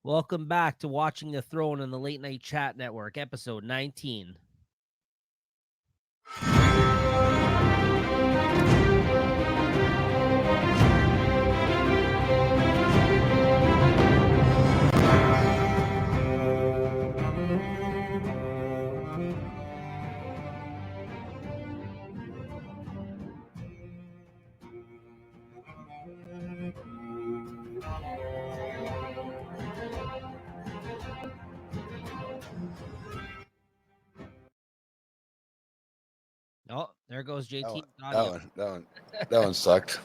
Welcome back to Watching the Throne on the Late Night Chat Network, episode 19. Oh, there goes That one, JT's that audio. one, that one, that one sucked.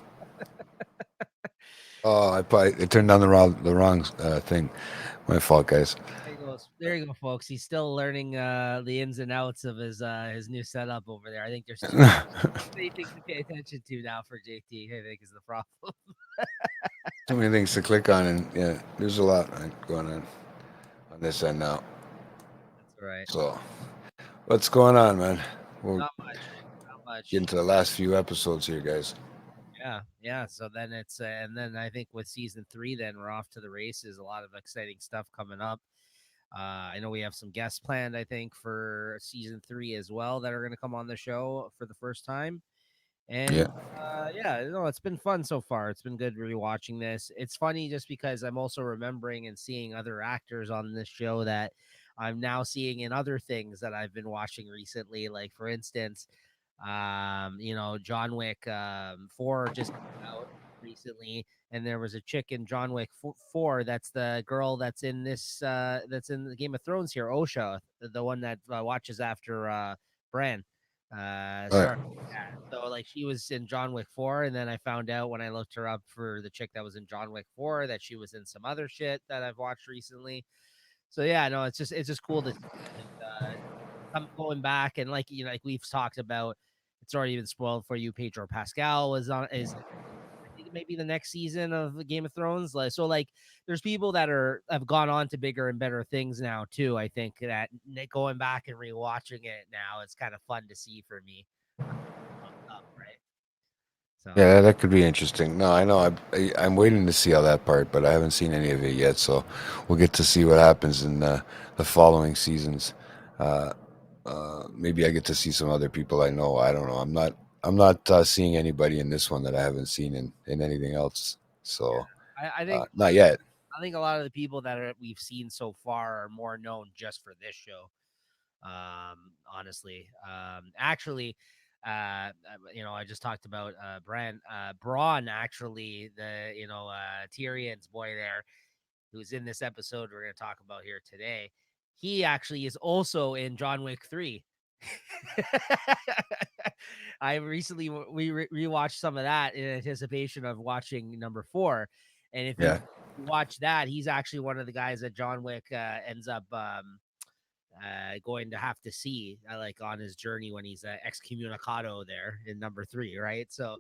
Oh, I turned on the wrong thing. My fault, guys. There you go. There you go, folks. He's still learning the ins and outs of his new setup over there. I think there's too many things to pay attention to now for JT. I think is the problem. Too many things to click on, and yeah, there's a lot going on this end now. That's all right. So, what's going on, man? We'll Not much. Not get much. into the last few episodes here, guys. Yeah. So then and then I think with season 3, then we're off to the races. A lot of exciting stuff coming up. I know we have some guests planned, I think, for season 3 as well that are going to come on the show for the first time. Yeah, And yeah, no, it's been fun so far. It's been good rewatching this. It's funny just because I'm also remembering and seeing other actors on this show that I'm now seeing in other things that I've been watching recently. Like, for instance, John Wick 4 just came out recently, and there was a chick in John Wick 4 that's the girl that's in this that's in the Game of Thrones here, Osha, the one that watches after Bran. right. Sorry. Yeah, so like she was in John Wick 4, and then I found out when I looked her up for the chick that was in John Wick 4 that she was in some other shit that I've watched recently. So yeah, no, it's just cool to and I'm going back and like we've talked about, it's already been spoiled for you. Pedro Pascal is I think maybe the next season of Game of Thrones. Like there's people that have gone on to bigger and better things now too. I think that going back and rewatching it now, it's kind of fun to see for me. Up, right? So Yeah, that could be interesting. No, I know. I'm waiting to see how that part, but I haven't seen any of it yet. So we'll get to see what happens in the following seasons. Uh, maybe I get to see some other people I know. I don't know. I'm not seeing anybody in this one that I haven't seen in anything else. So I think not yet. I think a lot of the people that we've seen so far are more known just for this show. Honestly, actually, I just talked about Braun, actually, the Tyrion's boy there, who's in this episode we're going to talk about here today. He actually is also in John Wick 3. I recently we rewatched some of that in anticipation of watching number 4, and if you Yeah, watch that, he's actually one of the guys that John Wick ends up going to have to see like on his journey when he's excommunicado there in number 3, right? So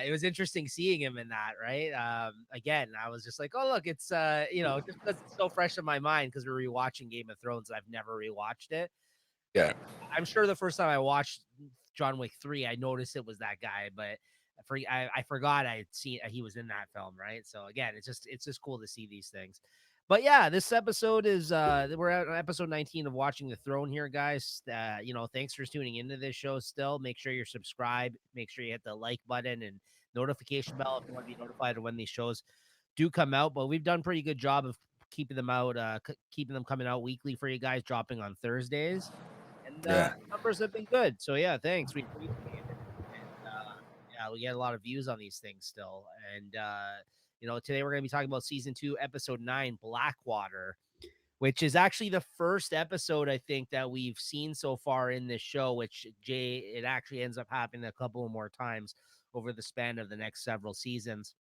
it was interesting seeing him in that, right? Again, I was just like, oh look, it's just because it's so fresh in my mind because we're rewatching Game of Thrones, I've never rewatched it. yeah, And I'm sure the first time I watched John Wick 3, I noticed it was that guy, but I forgot I had seen he was in that film, right? So again, it's just cool to see these things. But yeah, this episode is we're at episode 19 of Watching the Throne here, guys. Thanks for tuning into this show still. Make sure you're subscribed, make sure you hit the like button and notification bell if you want to be notified of when these shows do come out. But we've done pretty good job of keeping them out, keeping them coming out weekly for you guys, dropping on Thursdays, and yeah, numbers have been good. So yeah, thanks. We appreciate it. And yeah, we get a lot of views on these things still. And today we're going to be talking about season 2, episode 9, Blackwater, which is actually the first episode I think that we've seen so far in this show. Which it actually ends up happening a couple more times over the span of the next several seasons,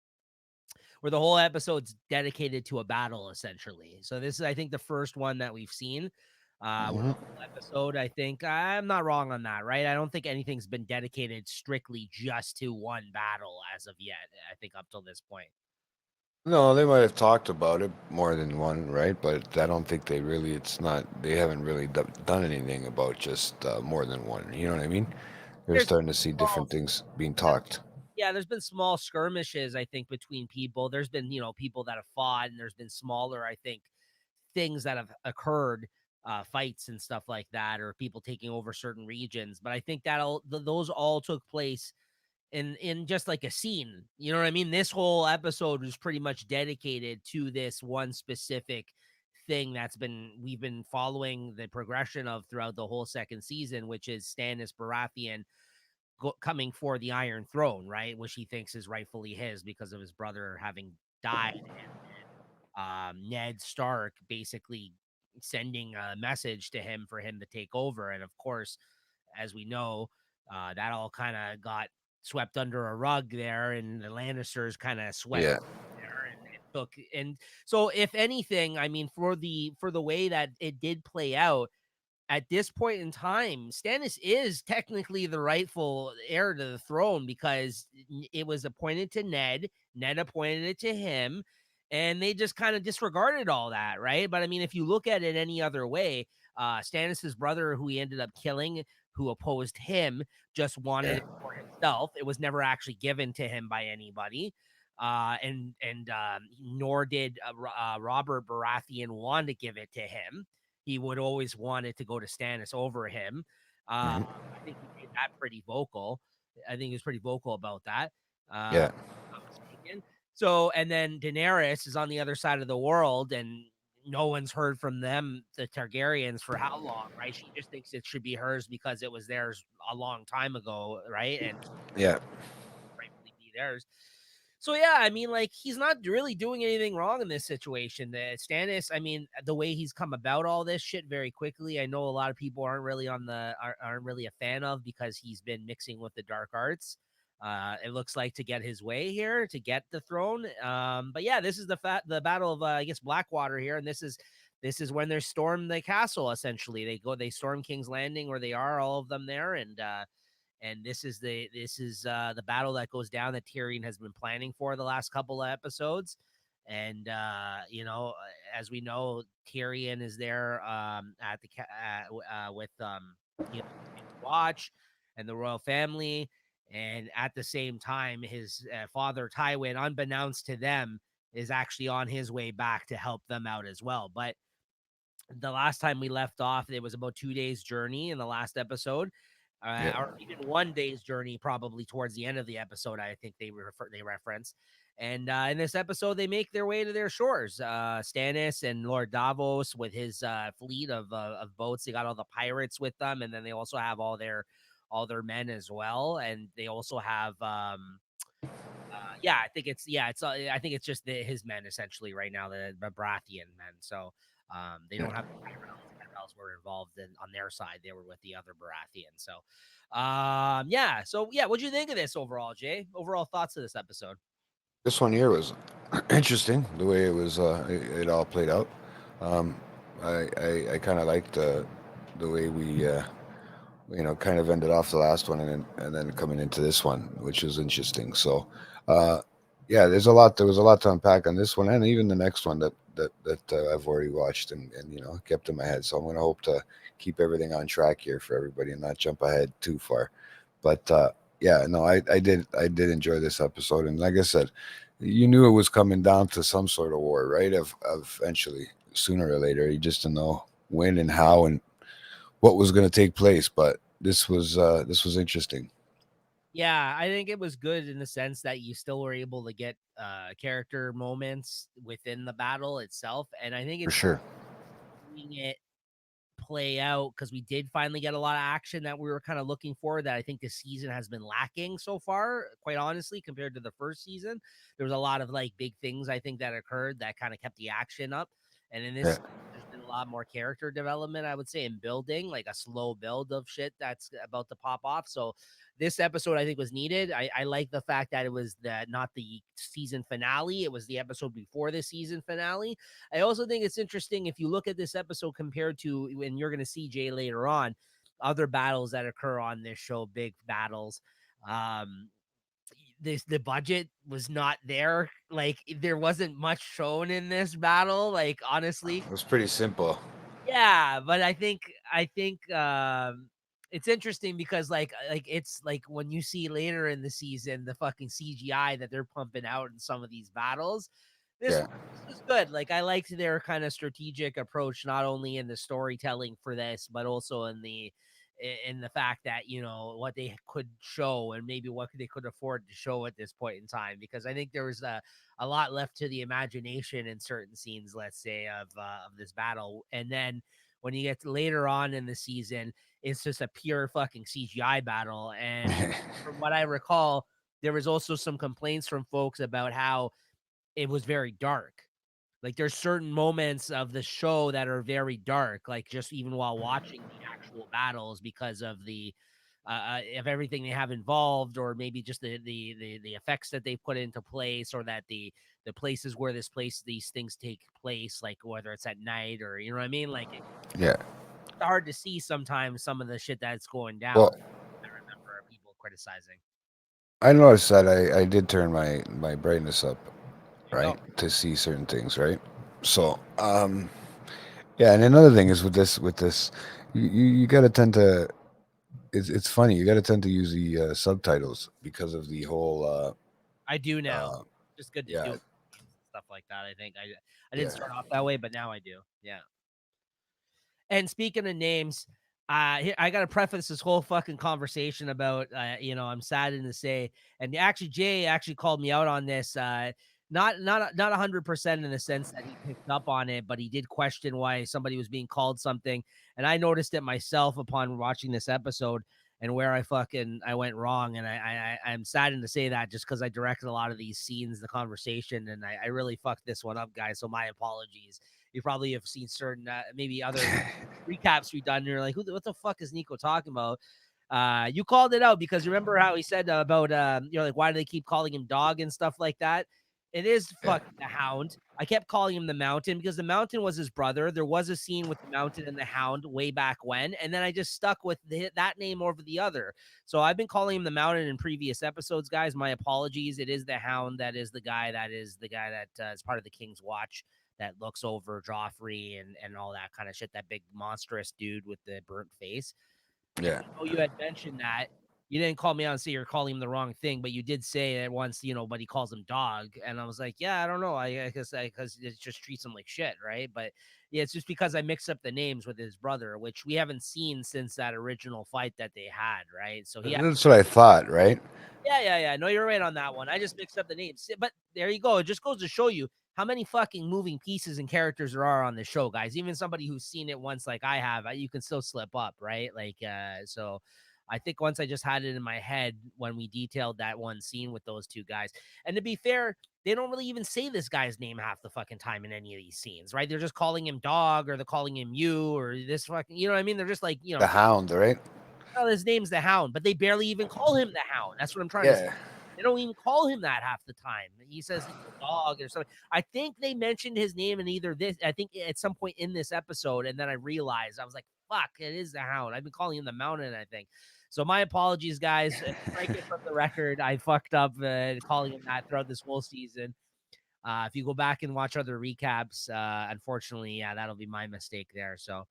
where the whole episode's dedicated to a battle essentially. So this is, I think, the first one that we've seen with hmm the whole episode. I think I'm not wrong on that, right? I don't think anything's been dedicated strictly just to one battle as of yet. I think up till this point. No, they might have talked about it more than one, right? But I don't think they really. It's not. They haven't really done anything about just more than one. You know what I mean? You're There's starting to see small, different things being yeah, talked. there's been small skirmishes, I think, between people. There's been people that have fought, and there's been smaller, I think, things that have occurred, fights and stuff like that, or people taking over certain regions. But I think that those all took place in just like a scene. You know what I mean? This whole episode was pretty much dedicated to this one specific thing we've been following the progression of throughout the whole second season, which is Stannis Baratheon coming for the Iron Throne, right? Which he thinks is rightfully his because of his brother having died, Ned Stark basically sending a message to him for him to take over. And of course, as we know, that all kind of got swept under a rug there, and the Lannisters kind of swept Yeah, there and took. And so, if anything, I mean, for the way that it did play out, at this point in time, Stannis is technically the rightful heir to the throne because it was appointed to Ned. Ned appointed it to him, and they just kind of disregarded all that, right? But I mean, if you look at it any other way, Stannis's brother, who he ended up killing, who opposed him, just wanted yeah, it for himself. It was never actually given to him by anybody. And nor did Robert Baratheon want to give it to him. He would always want it to go to Stannis over him. mhm, I think he made that pretty vocal. I think he was pretty vocal about that. yeah, If I'm not mistaken. So, and then Daenerys is on the other side of the world, and no one's heard from them, the Targaryens, for how long, right? She just thinks it should be hers because it was theirs a long time ago, right? And yeah. rightfully be theirs. So yeah, I mean, like he's not really doing anything wrong in this situation. The Stannis, I mean, the way he's come about all this shit very quickly, I know a lot of people aren't really a fan of because he's been mixing with the dark arts. It looks like to get his way here to get the throne. But yeah, this is the battle of I guess Blackwater here, and this is when they storm the castle. Essentially, they storm King's Landing where they are, all of them there, and this is the battle that goes down that Tyrion has been planning for the last couple of episodes. And as we know, Tyrion is there at the with King's Watch and the royal family, and at the same time, his father Tywin, unbeknownst to them, is actually on his way back to help them out as well. But the last time we left off, it was about 2 days journey in the last episode, Yeah, or even 1 day's journey, probably towards the end of the episode. I think they reference, and in this episode, they make their way to their shores. Stannis and Lord Davos with his fleet of boats. They got all the pirates with them, and then they also have all their men as well, and they also have I think it's just his men essentially right now, the Baratheon men. So they yeah. don't have the Tyrells. The Tyrells were involved on their side. They were with the other Baratheon. So what'd you think of this overall, Jay? Overall thoughts of this episode? This one here was interesting. The way it was, it all played out. Um, I kind of liked the way we, kind of ended off the last one, and then coming into this one, which was interesting. So, uh, yeah, there's a lot. There was a lot to unpack on this one, and even the next one that I've already watched and kept in my head. So I'm gonna hope to keep everything on track here for everybody and not jump ahead too far. But yeah, no, I did enjoy this episode, and like I said, you knew it was coming down to some sort of war, right? Of eventually, sooner or later, you just didn't know when and how and what was going to take place. But this was interesting Yeah, I think it was good in the sense that you still were able to get character moments within the battle itself, and I think for it's sure. seeing it play out because we did finally get a lot of action that we were kind of looking for, that I think this season has been lacking so far, quite honestly, compared to the first season. There was a lot of like big things I think that occurred that kind of kept the action up. And in Yeah, this, there's been a lot more character development, I would say, in building, like a slow build of shit that's about to pop off. So this episode I think was needed. I like the fact that it was not the season finale, it was the episode before the season finale. I also think it's interesting if you look at this episode compared to, and you're going to see Jay later on, other battles that occur on this show, big battles. Um, the budget was not there. Like there wasn't much shown in this battle. Like honestly, it was pretty simple. yeah, but I think it's interesting because like it's like when you see later in the season the fucking CGI that they're pumping out in some of these battles, this Yeah. this was good. Like I liked their kind of strategic approach, not only in the storytelling for this, but also in the fact that what they could show and maybe what they could afford to show at this point in time. Because I think there was a lot left to the imagination in certain scenes, let's say, of this battle, and then when you get to later on in the season, it's just a pure fucking CGI battle. And from what I recall, there was also some complaints from folks about how it was very dark. Like there's certain moments of the show that are very dark, like just even while watching the actual battles because of everything they have involved, or maybe just the effects that they put into place, or that the places where these things take place, like whether it's at night or you know what I mean. Like Yeah. it's hard to see sometimes some of the shit that's going down. Well, I remember people criticizing. I noticed that I did turn my brightness up, There you right, go. to see certain things, right? So, yeah, and another thing is with this, you got to tend to. It's funny. You got to tend to use the subtitles because of the whole. I do now. Uh, Just good to do yeah, it and stuff like that. I think I didn't yeah, start off that way, but now I do. Yeah. And speaking of names, I got to preface this whole fucking conversation about, I'm saddened to say, and actually Jay actually called me out on this. Not 100% in the sense that he picked up on it, but he did question why somebody was being called something, and I noticed it myself upon watching this episode and where I went wrong, and I'm saddened to say that just because I directed a lot of these scenes, the conversation, and I really fucked this one up, guys. So my apologies. You probably have seen certain maybe other recaps we've done. And you're like, what the fuck is Nico talking about? You called it out because remember how he said about like why do they keep calling him dog and stuff like that? It is yeah, fucking the Hound. I kept calling him the Mountain because the Mountain was his brother. There was a scene with the Mountain and the Hound way back when, and then I just stuck with that name over the other. So I've been calling him the Mountain in previous episodes, guys. My apologies. It is the Hound that is the guy that is part of the King's Watch that looks over Joffrey and all that kind of shit. That big monstrous dude with the burnt face. And yeah. I know you had mentioned that. You didn't call me out and say you're calling him the wrong thing, but you did say that once, but he calls him dog. And I was like, yeah, I don't know. I guess because it just treats him like shit, right? But yeah, it's just because I mixed up the names with his brother, which we haven't seen since that original fight that they had, right? So he had That's what I thought, right? yeah. No, you're right on that one. I just mixed up the names. But there you go. It just goes to show you how many fucking moving pieces and characters there are on the show, guys. Even somebody who's seen it once like I have, you can still slip up, right? Like so I think once I just had it in my head when we detailed that one scene with those two guys. And to be fair, they don't really even say this guy's name half the fucking time in any of these scenes, right? They're just calling him dog or they're calling him you or this fucking, you know what I mean? They're just like, The Hound, right? well, his name's the Hound, but they barely even call him the Hound. That's what I'm trying to say. Yeah. They don't even call him that half the time. He says he's a dog or something. I think they mentioned his name in either this, I think at some point in this episode, and then I realized I was like, fuck, it is the Hound. I've been calling him the Mountain, I think. So my apologies, guys. Strike it from the record. I fucked up calling him that throughout this whole season. If you go back and watch other recaps, unfortunately, yeah, that'll be my mistake there. So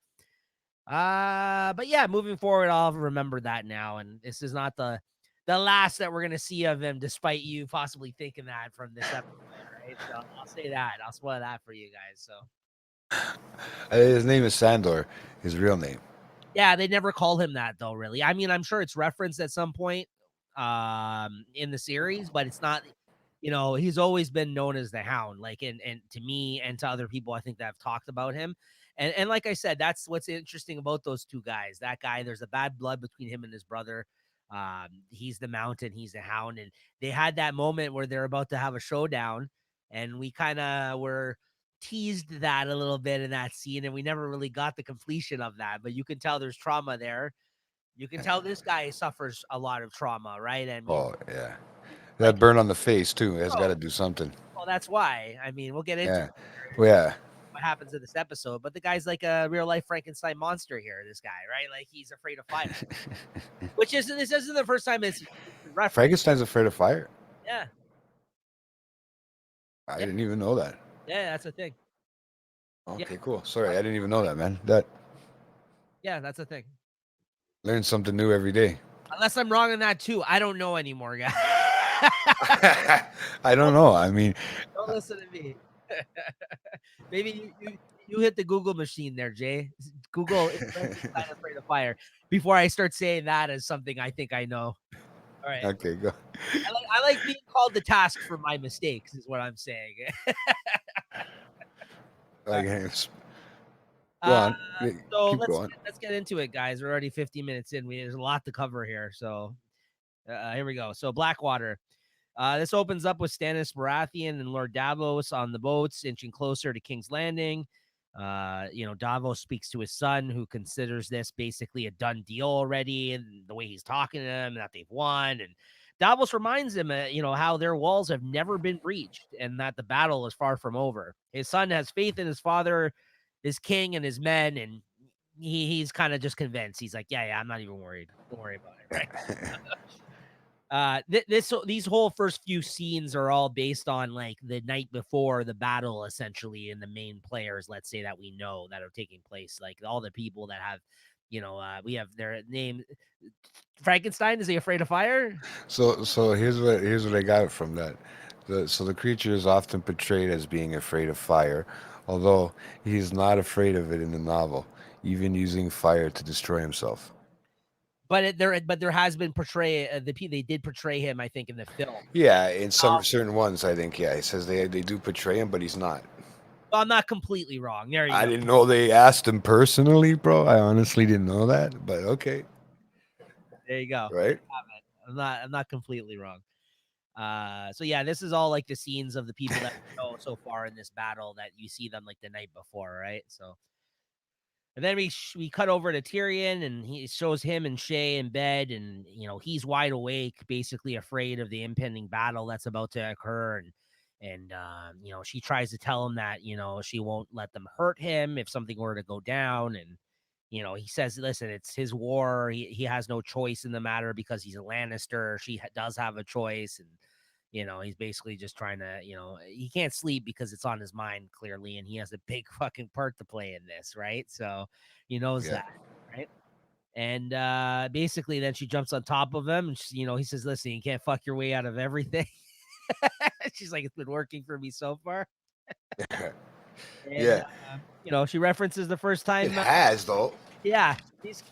but yeah, moving forward, I'll remember that now. And this is not the last that we're gonna see of him, despite you possibly thinking that from this episode, right? So I'll say that. I'll spoil that for you guys. So His name is Sandor. His real name. yeah, they never call him that though, really. I mean, I'm sure it's referenced at some point in the series, but it's not he's always been known as the Hound, like and to me and to other people I think that have talked about him. And like I said, that's what's interesting about those two guys. That guy, there's a bad blood between him and his brother. He's the Mountain, he's the Hound, and they had that moment where they're about to have a showdown, and we kind of were teased that a little bit in that scene, and we never really got the completion of that. But you can tell there's trauma there. You can tell this guy suffers a lot of trauma, right? I mean, Oh yeah. like, That burn on the face too has got oh, to do something. well, that's why. I mean, we'll get into Yeah. it Well, yeah. what happens in this episode, but the guy's like a real life Frankenstein monster here. This guy, right? Like he's afraid of fire, which isn't this isn't the first time it's been referenced. Frankenstein's afraid of fire. Yeah, I yeah, didn't even know that. yeah. That's a thing. Yeah, Okay, cool. Sorry, I didn't even know that, man. That yeah, that's a thing. learn something new every day. Unless I'm wrong on that too, I don't know anymore, guys. I don't know. I mean, Don't listen to me. Maybe you hit the Google machine there, Jay. Google is Frankenstein afraid of fire before I start saying that as something I think I know. All right. Okay, go. I like being called the task for my mistakes is what I'm saying. All Like, right. hey, go Uh, on. so Keep let's going. let's get into it, guys. We're already 50 minutes in. There's a lot to cover here. So here we go. So Blackwater. This opens up with Stannis Baratheon and Lord Davos on the boats, inching closer to King's Landing. Davos speaks to his son, who considers this basically a done deal already, and the way he's talking to him, that they've won. And Davos reminds him, how their walls have never been breached and that the battle is far from over. His son has faith in his father, his king, and his men, and he's kind of just convinced. He's like, yeah, I'm not even worried. Don't worry about it, right? These whole first few scenes are all based on like the night before the battle, essentially, and the main players, let's say, that we know that are taking place, like all the people that have, we have their name. Frankenstein, is he afraid of fire? So here's what I got from that. The creature is often portrayed as being afraid of fire, although he is not afraid of it in the novel, even using fire to destroy himself. But there has been they did portray him, I think, in the film. Yeah, in some Um, certain ones, I think. Yeah, he says they do portray him, but he's not. well, I'm not completely wrong. There you I go. didn't know they asked him personally, bro. I honestly didn't know that, but okay, There you go. right? I'm not completely wrong. So yeah, this is all like the scenes of the people that we know so far in this battle that you see them like the night before, right? So, and then we cut over to Tyrion, and he shows him and Shay in bed, and he's wide awake, basically afraid of the impending battle that's about to occur, and she tries to tell him that she won't let them hurt him if something were to go down, and he says, listen, it's his war. He has no choice in the matter because he's a Lannister. She does have a choice. And, he's basically just trying to, he can't sleep because it's on his mind clearly. And he has a big fucking part to play in this. Right. So he knows Yeah. that. Right. And basically, then she jumps on top of him. And he says, listen, you can't fuck your way out of everything. She's like, it's been working for me so far. And, Yeah, she references the first it time. has though. Yeah, she's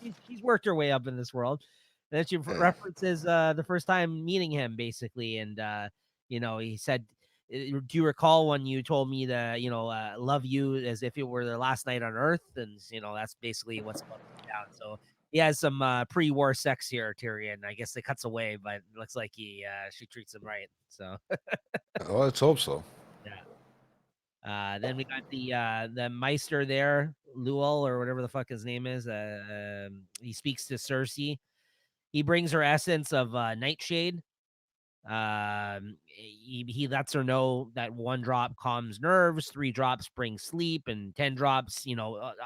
worked her way up in this world. And then she Yeah. references the first time meeting him, basically, and he said, "Do you recall when you told me to, love you as if it were the last night on Earth?" And that's basically what's about to go down. So he has some pre-war sex here, Tyrion. I guess it cuts away, but it looks like she treats him right. So Oh, let's hope so. yeah. Then we got the Meister there, Luel or whatever the fuck his name is. He speaks to Cersei. He brings her essence of Nightshade. He lets her know that 1 drop calms nerves, 3 drops bring sleep, and 10 drops,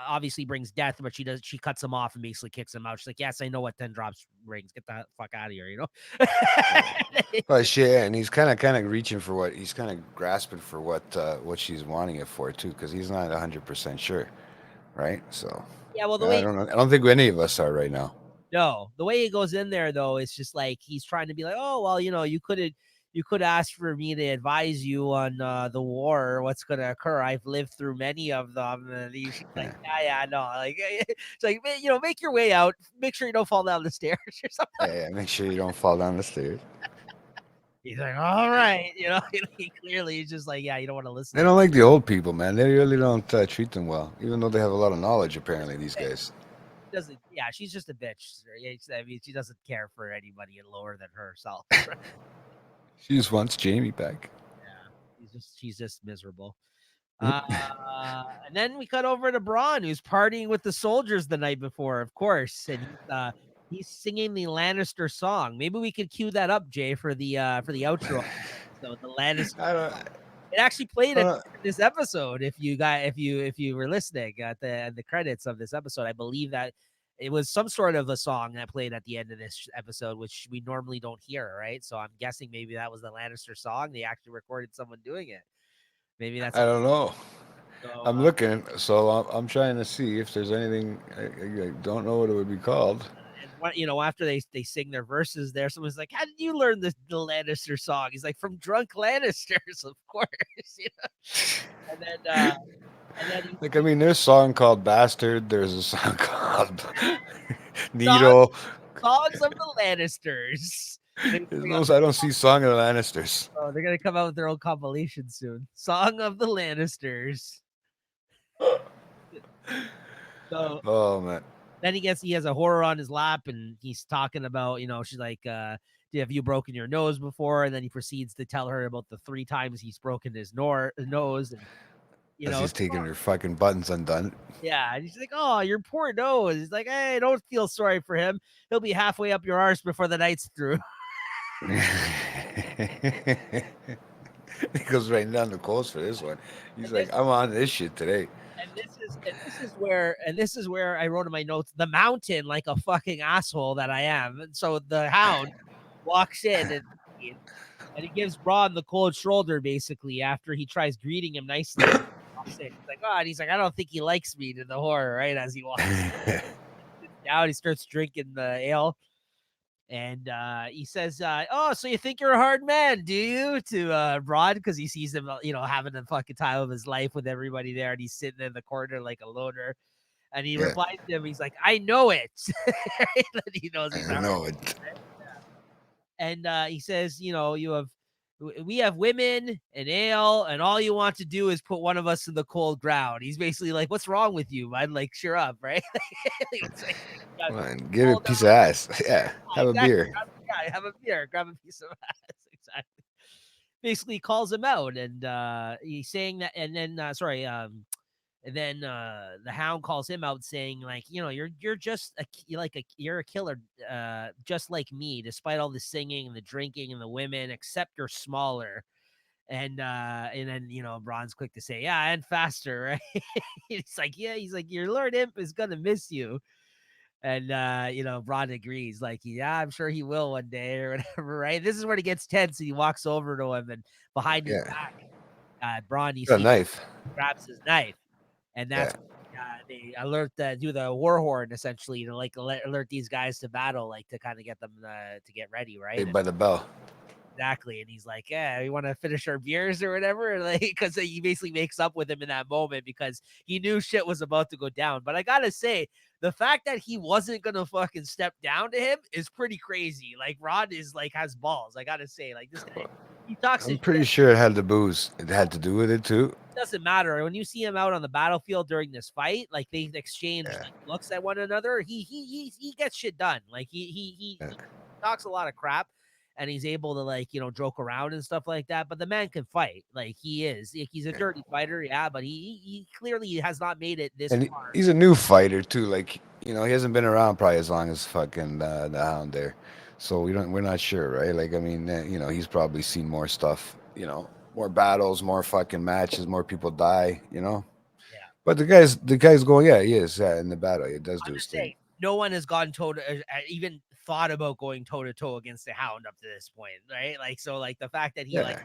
obviously brings death. But she cuts him off and basically kicks him out. She's like, "Yes, I know what 10 drops brings. Get the fuck out of here," Yeah. Well, shit, and he's kind of reaching for what he's kind of grasping for what she's wanting it for too, because he's not 100% sure, right? So Yeah, well, the I way don't know. I don't think any of us are right now. No, the way he goes in there though, it's just like he's trying to be like, oh well, you could ask for me to advise you on the war, what's going to occur. I've lived through many of them. And she's like, Yeah, yeah, no, like it's like make your way out, make sure you don't fall down the stairs or something. yeah, yeah. Make sure you don't fall down the stairs. He's like, all right, he clearly is just like, yeah, you don't want to listen They to don't like the old people, man. They really don't treat them well, even though they have a lot of knowledge. Apparently, these it. guys. Doesn't Yeah, she's just a bitch. I mean, she doesn't care for anybody lower than herself. She just wants Jamie back. Yeah, she's just miserable. Uh, and then we cut over to Braun, who's partying with the soldiers the night before, of course, and he's singing the Lannister song. Maybe we could cue that up, Jay, for the outro. So the Lannister, I don't. it actually played at Uh, the end of this episode. If you were listening at the credits of this episode, I believe that it was some sort of a song that played at the end of this episode, which we normally don't hear, right? So I'm guessing maybe that was the Lannister song. They actually recorded someone doing it. Maybe that's I don't know. so. I'm looking, so I'm trying to see if there's anything. I don't know what it would be called. After they sing their verses there, someone's like, "How did you learn the Lannister song?" He's like, "From drunk Lannisters, of course." You know? And then he Like, I mean, there's a song called Bastard. There's a song called songs Needle. songs of the Lannisters. They're gonna There's bring no, out I don't see Song of the Lannisters. they're gonna come out with their own compilation soon. Song of the Lannisters. So Oh man. then he has a horror on his lap and he's talking about, she's like, have you broken your nose before? And then he proceeds to tell her about the 3 times he's broken his nose. And, As he's it's like, taking her fucking buttons undone. yeah. And she's like, "Oh, your poor nose." He's like, "Hey, don't feel sorry for him. He'll be halfway up your arse before the night's through." He goes right down the coast for this one. He's And like, I'm on this shit today. this is where I wrote in my notes, the mountain, like a fucking asshole that I am. And so the hound walks in and he gives Braun the cold shoulder basically after he tries greeting him nicely. He's like, "Oh," and he's like, "I don't think he likes me," to the horror, right? As he walks down, he starts drinking the ale. And he says, "Oh, so you think you're a hard man, do you?" To Rod, because he sees him, having the fucking time of his life with everybody there, and he's sitting in the corner like a loner. And he Yeah, replies to him, he's like, "I know it." That he knows he's I not. know it. And he says, we have women and ale, and all you want to do is put one of us in the cold ground. He's basically like, "What's wrong with you, man? Like, cheer up, right?" It's like, yeah, Come on, give it a hold piece of ass. Yeah, have a exactly. beer. Yeah, have a beer, grab a piece of ass. Exactly. Basically calls him out, and he's saying that, and then and then the hound calls him out, saying like, you're just you're a killer, just like me, despite all the singing and the drinking and the women, except you're smaller. And then Braun's quick to say, "Yeah, and faster," right? He's like, "Yeah," he's like, "Your Lord Imp is gonna miss you." And Braun agrees, like, "Yeah, I'm sure he will one day," or whatever, right? This is where it gets tense, and he walks over to him, and behind his Yeah, back, Braun, you got a see, knife. grabs his knife, and Yeah, that's they alert do the war horn essentially to like alert these guys to battle, like to kind of get them to get ready, right? Saved by the Bell. Exactly. And he's like, "Yeah, we want to finish our beers or whatever." Like, because he basically makes up with him in that moment because he knew shit was about to go down. But I gotta say, the fact that he wasn't gonna fucking step down to him is pretty crazy. Like, Rod is like has balls. I gotta say, like, this guy, he talks his I'm pretty shit. sure it had the booze. It had to do with it too. It doesn't matter when you see him out on the battlefield during this fight. Like, they exchange Yeah, like, looks at one another. He gets shit done. Like, yeah, he talks a lot of crap, and he's able to, like, joke around and stuff like that. But the man can fight. Like, he is. Like, he's a yeah. dirty fighter, yeah. But he clearly has not made it this And far. he's a new fighter too. Like, he hasn't been around probably as long as fucking the Hound there. So we're not sure, right? Like, I mean, he's probably seen more stuff. More battles, more fucking matches, more people die. Yeah. But the guy's going, yeah, he is, yeah, in the battle. He does I'm do his just thing. saying, no one has gone toe to even thought about going toe to toe against the Hound up to this point, right? Like, so, like, the fact that he Yeah, was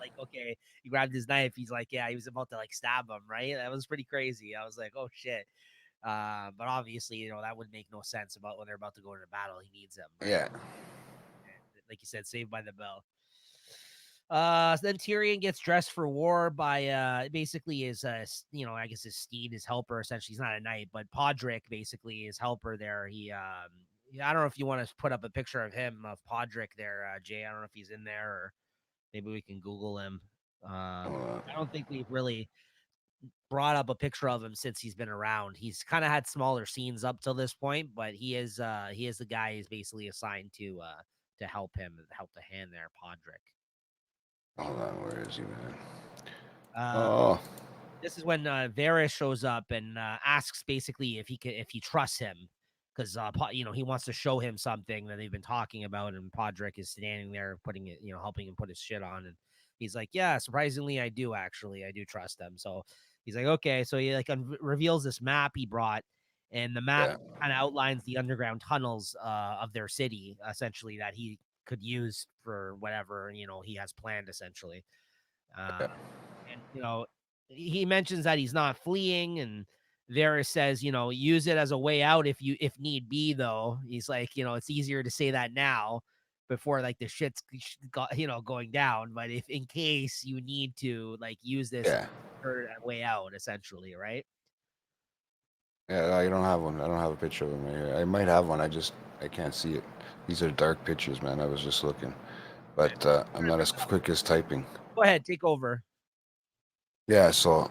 like, okay, he grabbed his knife. He's like, yeah, he was about to like stab him, right? That was pretty crazy. I was like, oh shit. But obviously, that would make no sense about when they're about to go into battle. He needs them, right? yeah, And like you said, saved by the bell. So then Tyrion gets dressed for war by basically his I guess his steed, his helper. Essentially, he's not a knight, but Podrick basically his helper there. I don't know if you want to put up a picture of him, of Podrick there, Jay. I don't know if he's in there, or maybe we can Google him. I don't think we've really brought up a picture of him since he's been around. He's kind of had smaller scenes up till this point, but he is the guy who's basically assigned to help him, help the hand there, Podrick. hold on, where is he, man? Uh, Oh, this is when Varys shows up and asks basically if he trusts him because he wants to show him something that they've been talking about, and Podrick is standing there putting it, helping him put his shit on, and he's like, "Yeah, surprisingly, I do actually, I do trust them." So he's like, "Okay," so he like reveals this map he brought, and the map yeah, kind of outlines the underground tunnels of their city, essentially that he could use for whatever he has planned, essentially. Uh, yeah, and he mentions that he's not fleeing, and Varys says, use it as a way out if need be, though. He's like, it's easier to say that now before like the shit's going down. But if in case you need to like use this Yeah. for a way out, essentially, right? Yeah, I don't have one. I don't have a picture of him right here. I might have one. I can't see it. These are dark pictures, man. I was just looking, but I'm not as quick as typing. Go ahead, take over. Yeah. So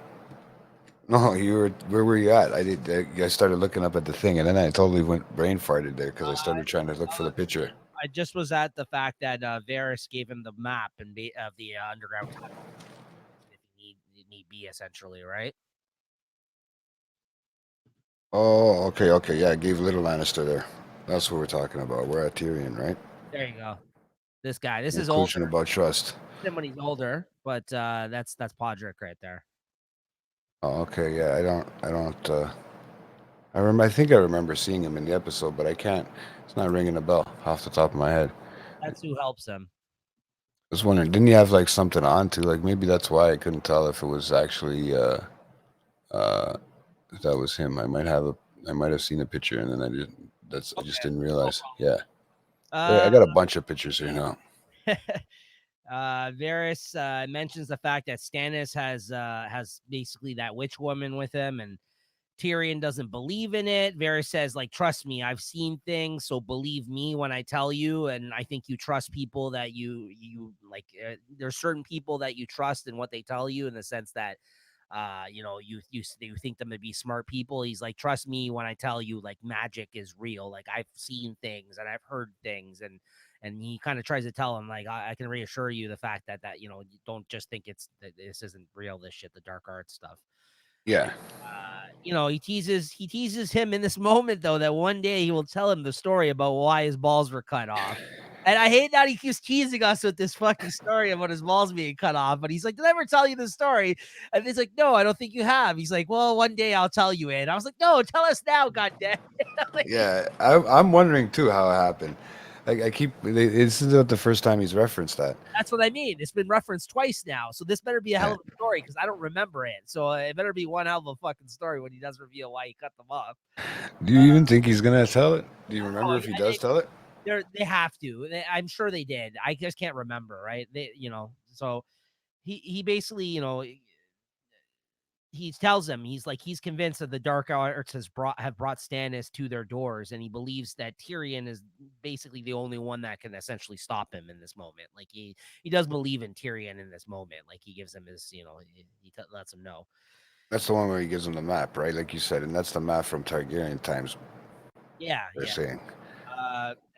no, you were where were you at? I started looking up at the thing, and then I totally went brain farted there because I started trying to look for the picture. I just was at the fact that Varys gave him the map of the underground tunnel if need be, essentially, right? Oh, okay, okay. Yeah, I gave Little Lannister there. That's what we're talking about. We're at Tyrion, right? There you go. This guy. This is Inclusion older about trust. than when he's older, but that's Podrick right there. Oh, okay. Yeah, I don't. I remember. I think I remember seeing him in the episode, but I can't. It's not ringing a bell off the top of my head. That's who helps him. I was wondering, didn't he have like something on too? Like maybe that's why I couldn't tell if it was actually uh if that was him. I might have seen a picture and then I just Okay. didn't realize. Yeah. I Uh, got a bunch of pictures here now. Varys mentions the fact that Stannis has basically that witch woman with him, and Tyrion doesn't believe in it. Varys says, like, trust me, I've seen things, so believe me when I tell you. And I think you trust people that you like. There's certain people that you trust in what they tell you, in the sense that you think them to be smart people. He's like, trust me when I tell you, like, magic is real. Like, I've seen things and I've heard things, and he kind of tries to tell him, like, I can reassure you the fact that you don't just think that this isn't real, this shit, the dark arts stuff. Yeah. He teases him in this moment, though, that one day he will tell him the story about why his balls were cut off. And I hate that he keeps teasing us with this fucking story about his balls being cut off. But he's like, did I ever tell you the story? And he's like, no, I don't think you have. He's like, well, one day I'll tell you it. And I was like, no, tell us now, goddamn. Like, Yeah. I'm wondering too how it happened. Like I keep. This is not the first time he's referenced that. that's what I mean. It's been referenced twice now. So this better be a hell Yeah. of a story, because I don't remember it. So it better be one hell of a fucking story when he does reveal why he cut them off. Do you even think he's gonna tell it? Do you Oh, remember if he does tell it? they have to. I'm sure they did. I just can't remember, right? So he basically, he tells him, he's like, he's convinced that the dark arts have brought Stannis to their doors, and he believes that Tyrion is basically the only one that can essentially stop him in this moment. Like, he does believe in Tyrion in this moment. Like, he gives him his, lets him know. That's the one where he gives him the map, right? Like you said, and that's the map from Targaryen times. Yeah, They're yeah. saying.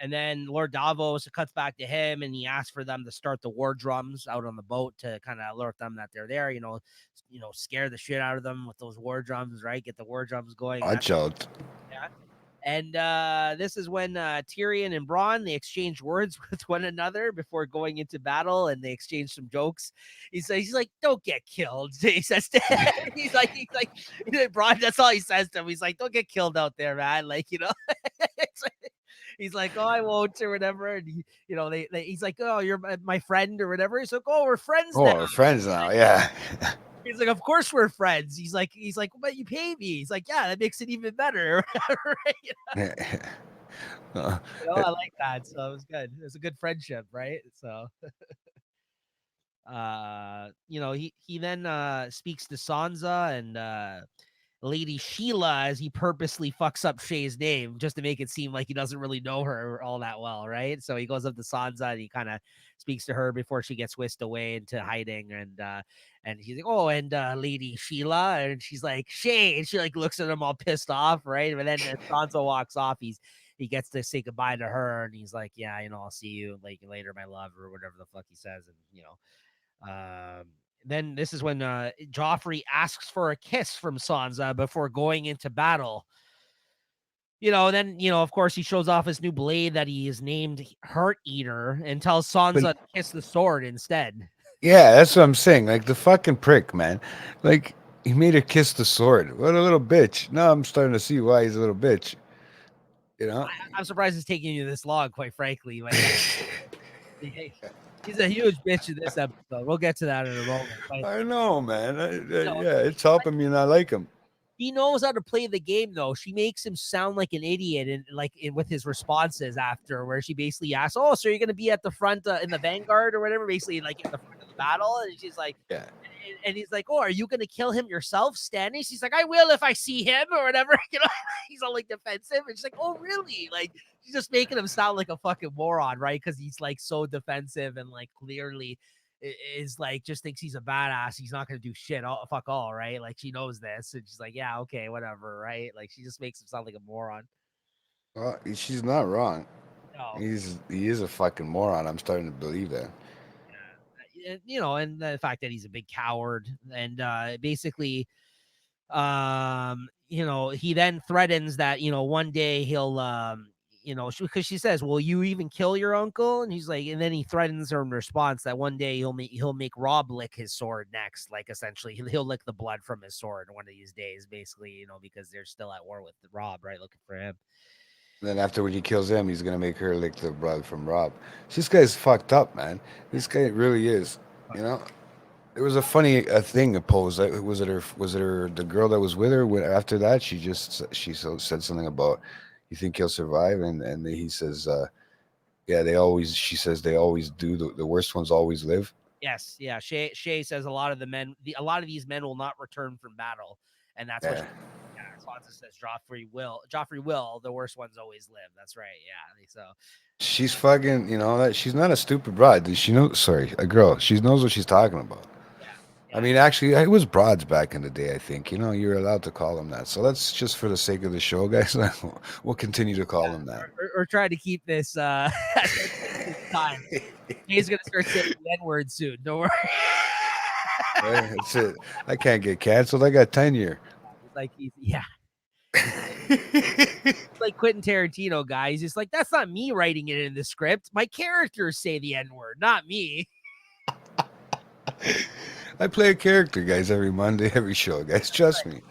And then Lord Davos, it cuts back to him, and he asks for them to start the war drums out on the boat to kind of alert them that they're there. Scare the shit out of them with those war drums, right? Get the war drums going. And Watch out. yeah. And this is when Tyrion and Bronn, they exchange words with one another before going into battle, and they exchange some jokes. He's like, "Don't get killed." He says to him, he's like, Bronn. That's all he says to him. He's like, "Don't get killed out there, man." Like, he's like, "Oh, I won't," or whatever. And he's like, "Oh, you're my friend," or whatever. He's like, "Oh, we're friends now." Oh, we're friends now. Yeah. He's like, "Of course we're friends." He's like, "But you pay me." He's like, "Yeah, that makes it even better." Right? Uh, I like that. So it was good. It was a good friendship, right? So he then speaks to Sansa and Lady Sheila, as he purposely fucks up Shay's name just to make it seem like he doesn't really know her all that well, right? So he goes up to Sansa and he kind of speaks to her before she gets whisked away into hiding, and he's like, "Oh, and Lady Sheila," and she's like, "Shay," and she like looks at him all pissed off, right? And then as Sansa walks off, he gets to say goodbye to her, and he's like, "Yeah, I'll see you like later, my love," or whatever the fuck he says, and then this is when Joffrey asks for a kiss from Sansa before going into battle. Then, of course, he shows off his new blade that he is named Heart Eater, and tells but Sansa to kiss the sword instead. yeah, that's what I'm saying. Like the fucking prick, man. Like he made her kiss the sword. What a little bitch. Now I'm starting to see why he's a little bitch. You know? I'm surprised it's taking you this long, quite frankly. But yeah, he's a huge bitch in this episode. We'll get to that in a moment. But I know, man. you know, Yeah, it's helping me and I like him. he knows how to play the game though. She makes him sound like an idiot, and with his responses after, where she basically asks, "Oh, so you're going to be at the front in the vanguard or whatever?" Basically, like in the front of the battle, and she's like, Yeah. and he's like, "Oh, are you going to kill him yourself, standing?" She's like, "I will if I see him or whatever." He's all like defensive, and she's like, "Oh, really?" Like she's just making him sound like a fucking moron, right? Because he's like so defensive and like clearly is like just thinks he's a badass. He's not gonna do shit. Fuck all, right? Like she knows this, and she's like, "Yeah, okay, whatever," right? Like she just makes him sound like a moron. Well, she's not wrong. No, He is a fucking moron. I'm starting to believe that. and the fact that he's a big coward, and basically he then threatens that one day he'll because she says, "Will you even kill your uncle?" And he's like, and then he threatens her in response that one day he'll make Rob lick his sword next, like essentially he'll lick the blood from his sword one of these days, basically, because they're still at war with Rob, right, looking for him. And then after when he kills him, he's gonna make her lick the blood from Rob. This guy's fucked up, man. Yeah, This guy really is. You fucking know, there was a funny thing posed. Was it her? Was it her? The girl that was with her? After that, said something about, "You think he'll survive?" And then he says, "Yeah, they always." She says, "They always do. The worst ones always live." yes, yeah. Shay says a lot of a lot of these men will not return from battle, and that's what. Yeah, Yeah, Sansa says Joffrey will. Joffrey will. The worst ones always live. That's right. Yeah. So she's fucking. You know that she's not a stupid bride. She knows. Sorry, a girl. She knows what she's talking about. yeah, I yeah. mean, actually, it was broads back in the day. I think you're allowed to call them that. So let's just, for the sake of the show, guys, we'll continue to call them that. Or try to keep this at this time. He's gonna start saying the N word soon. Don't worry. That's it. I can't get canceled. I got tenure. He's like Quentin Tarantino, guy. He's just like, that's not me writing it in the script. My characters say the N word, not me. I play a character, guys, every Monday, every show, guys. Trust me.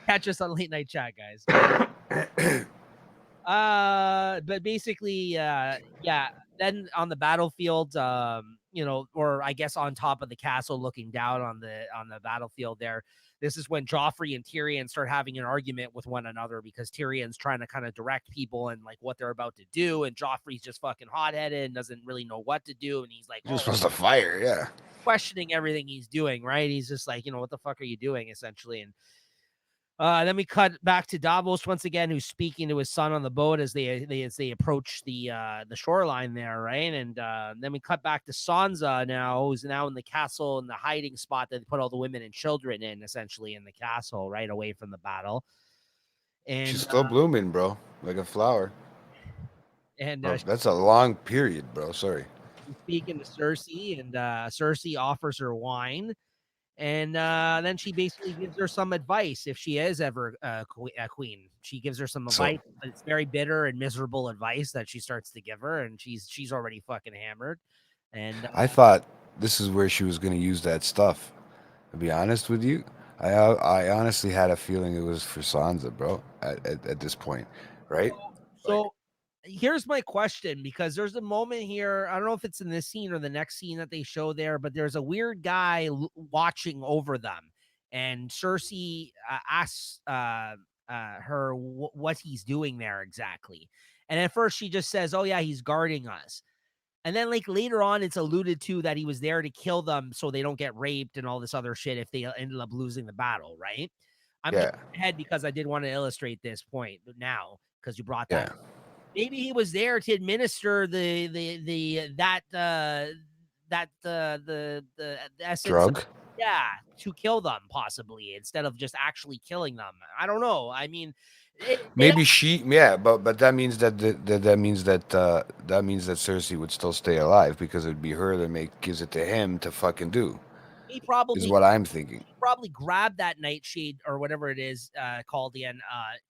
Catch us on late night chat, guys. But basically, yeah. Then on the battlefield, or I guess on top of the castle, looking down on the battlefield there. This is when Joffrey and Tyrion start having an argument with one another because Tyrion's trying to kind of direct people and like what they're about to do, and Joffrey's just fucking hot headed and doesn't really know what to do, and he's like, You're oh, supposed to fire, yeah. questioning everything he's doing, right? He's just like, what the fuck are you doing, essentially, and then we cut back to Davos once again, who's speaking to his son on the boat as they approach the shoreline there, right? And then we cut back to Sansa now, who's now in the castle in the hiding spot that they put all the women and children in, essentially in the castle, right away from the battle. She's And still blooming, bro, like a flower. and Bro, that's a long period, bro. Sorry. she's speaking to Cersei, and Cersei offers her wine. And then she basically gives her some advice if she is ever a queen. She gives her some So advice, but it's very bitter and miserable advice that she starts to give her, and she's already fucking hammered. And I thought this is where she was going to use that stuff. To be honest with you, I honestly had a feeling it was for Sansa, bro. At this point, right? Like, so here's my question, because there's a moment here. I don't know if it's in this scene or the next scene that they show there, but there's a weird guy watching over them, and Cersei asks her what he's doing there exactly. And at first she just says, "Oh yeah, he's guarding us." And then like later on, it's alluded to that he was there to kill them so they don't get raped and all this other shit if they ended up losing the battle, right? I'm yeah, jumping ahead because I did want to illustrate this point now because you brought that. yeah. Maybe he was there to administer the that the essence of, Drug. yeah, to kill them possibly instead of just actually killing them. I don't know. I mean, they Maybe she, yeah, but that means that means that Cersei would still stay alive because it would be her that gives it to him to fucking do. he Is probably what I'm thinking. probably grabbed that nightshade or whatever it is called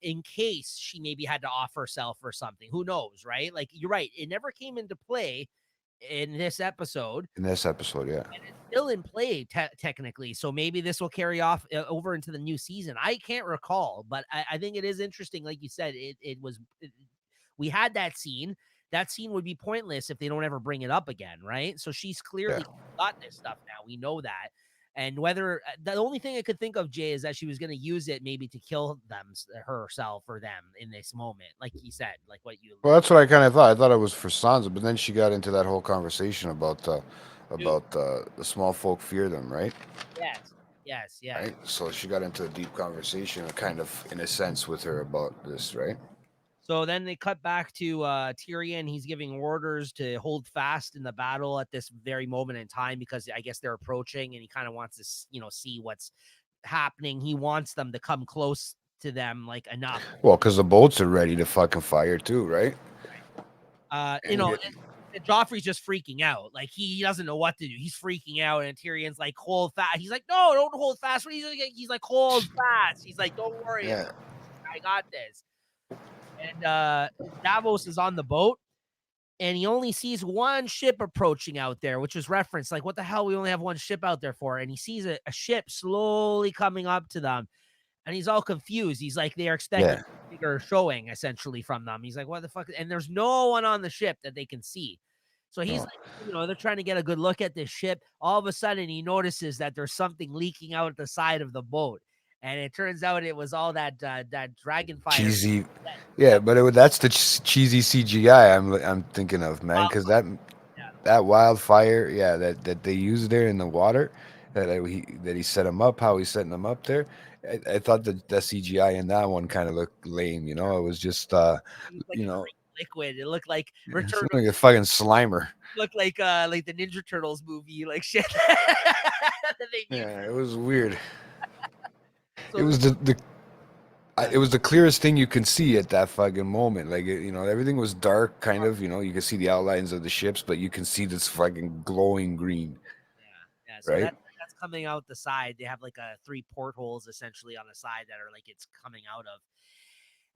in case she maybe had to off herself or something. Who knows, right? Like you're right. It never came into play in this episode. In this episode, yeah. It's still in play technically, so maybe this will carry off over into the new season. I can't recall, but I think it is interesting. Like you said, we had that scene. That scene would be pointless if they don't ever bring it up again, right? So she's Yeah. clearly got this stuff now. We know that. And whether the only thing I could think of, Jay, is that she was going to use it maybe to kill them herself or them in this moment, like you said, like what you Well, alluded that's what I kind of thought. I thought it was for Sansa, but then she got into that whole conversation to. about the small folk fear them, right? Yes, yes, yes. Right. So she got into a deep conversation, kind of in a sense, with her about this, right? So then they cut back to Tyrion. He's giving orders to hold fast in the battle at this very moment in time because I guess they're approaching, and he kind of wants to, see what's happening. He wants them to come close to them, like enough. Well, because the boats are ready to fucking fire too, right? Right? And get And Joffrey's just freaking out. Like he doesn't know what to do. He's freaking out, and Tyrion's like, "Hold fast." He's like, "No, don't hold fast." What he's like, "Hold fast." He's like, "Don't worry, yeah, I got this." And Davos is on the boat, and he only sees one ship approaching out there, which is referenced. Like, what the hell? We only have one ship out there for. And he sees a ship slowly coming up to them, and he's all confused. He's like, they are expecting yeah. bigger showing essentially from them. He's like, what the fuck? And there's no one on the ship that they can see. So he's No. like, they're trying to get a good look at this ship. All of a sudden, he notices that there's something leaking out at the side of the boat, and it turns out it was all that dragon fire. Cheesy. That, Yeah, that but that's the cheesy CGI I'm thinking of, man. Because wildfire. Yeah, that wildfire, yeah, that they used there in the water, that he set him up, how he's setting them up there. I thought that the CGI in that one kind of looked lame. You know, it was just it was like you a know, green liquid. It looked like it's Return of like a fucking Slimer. looked like the Ninja Turtles movie, like shit that they used. Yeah, it was weird. It So was it was the clearest thing you can see at that fucking moment. Like everything was dark, kind of. You know, you can see the outlines of the ships, but you can see this fucking glowing green, yeah. So right? that's coming out the side. They have like a three portholes essentially on the side that are like it's coming out of.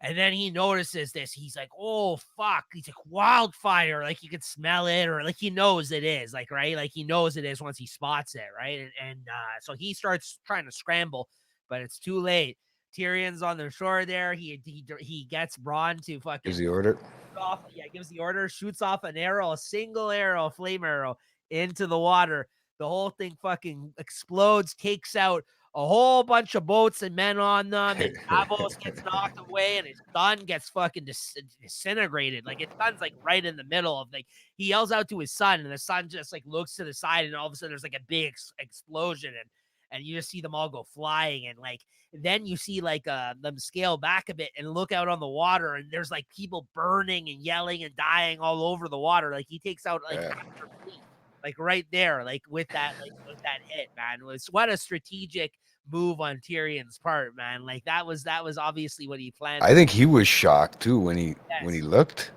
And then he notices this. He's like, "Oh fuck!" He's like, "Wildfire!" Like you can smell it, or like he knows it is. Like right, like he knows it is once he spots it, right? And so he starts trying to scramble, but it's too late. Tyrion's on the shore there. He gets Bronn to Is fucking the order? off. Yeah, gives the order, shoots off an arrow, a single arrow, a flame arrow into the water. The whole thing fucking explodes, takes out a whole bunch of boats and men on them, and Davos gets knocked away, and his son gets fucking disintegrated. Like his son's like right in the middle of like he yells out to his son, and the son just like looks to the side, and all of a sudden there's like a big explosion, and you just see them all go flying, and like then you see like them scale back a bit and look out on the water, and there's like people burning and yelling and dying all over the water. Like he takes out like Yeah. half their fleet, like right there, with that hit, man. It was what a strategic move on Tyrion's part, man. Like that was obviously what he planned I to do. think he was shocked too when he Yes, looked,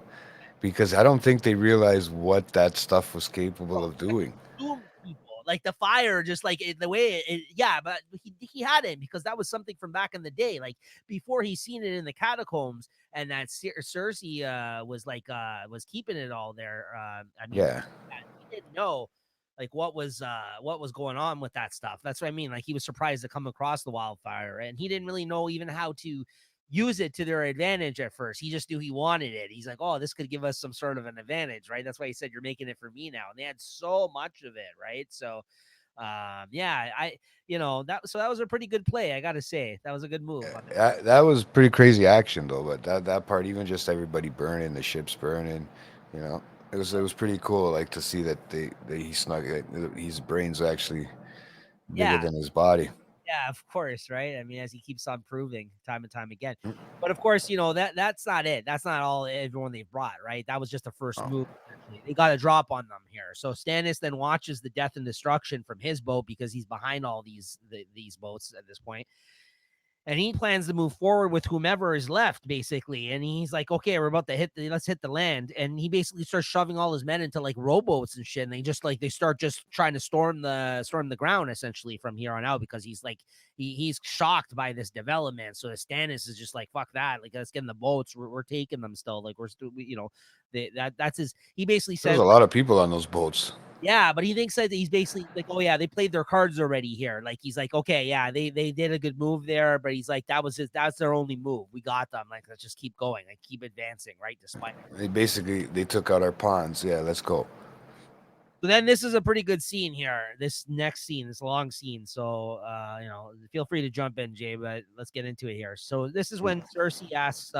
because I don't think they realized what that stuff was capable of like doing. consumed people. Like the fire, just like the way yeah, but he had it because that was something from back in the day, like before he's seen it in the catacombs, and that Cersei was keeping it all there. I mean, Yeah. he didn't know like what was going on with that stuff. That's what I mean. Like he was surprised to come across the wildfire, and he didn't really know even how to use it to their advantage at first. He just knew he wanted it. He's like, oh, this could give us some sort of an advantage, right? That's why he said, you're making it for me now. And they had so much of it, right? So, yeah, that was a pretty good play. I got to say, that was a good move on their part. That was pretty crazy action though, but that part, even just everybody burning, the ships burning, you know, it was pretty cool. Like to see that he snuck it. His brain's actually bigger Yeah, than his body. yeah, of course, right? I mean, as he keeps on proving time and time again. But of course, that's not it. That's not all everyone they've brought, right? That was just the first Oh, move. Essentially. They got a drop on them here. So Stannis then watches the death and destruction from his boat because he's behind all these boats at this point, and he plans to move forward with whomever is left, basically. And he's like, okay, we're about to let's hit the land. And he basically starts shoving all his men into like rowboats and shit. And they start just trying to storm the ground essentially from here on out, because he's like, he's shocked by this development. So Stannis is just like, fuck that. Like, let's get in the boats. We're taking them still. Like we're still, that's his, he basically there was says, a lot of people on those boats. yeah, but he thinks that he's basically like, oh yeah, they played their cards already here. Like he's like, okay, yeah, they did a good move there, but he's like, that's their only move. We got them. Like let's just keep going, like keep advancing, right? Despite They took out our pawns. Yeah, let's go. So then this is a pretty good scene here. This next scene, this long scene. So feel free to jump in, Jay, but let's get into it here. So this is when Cersei asks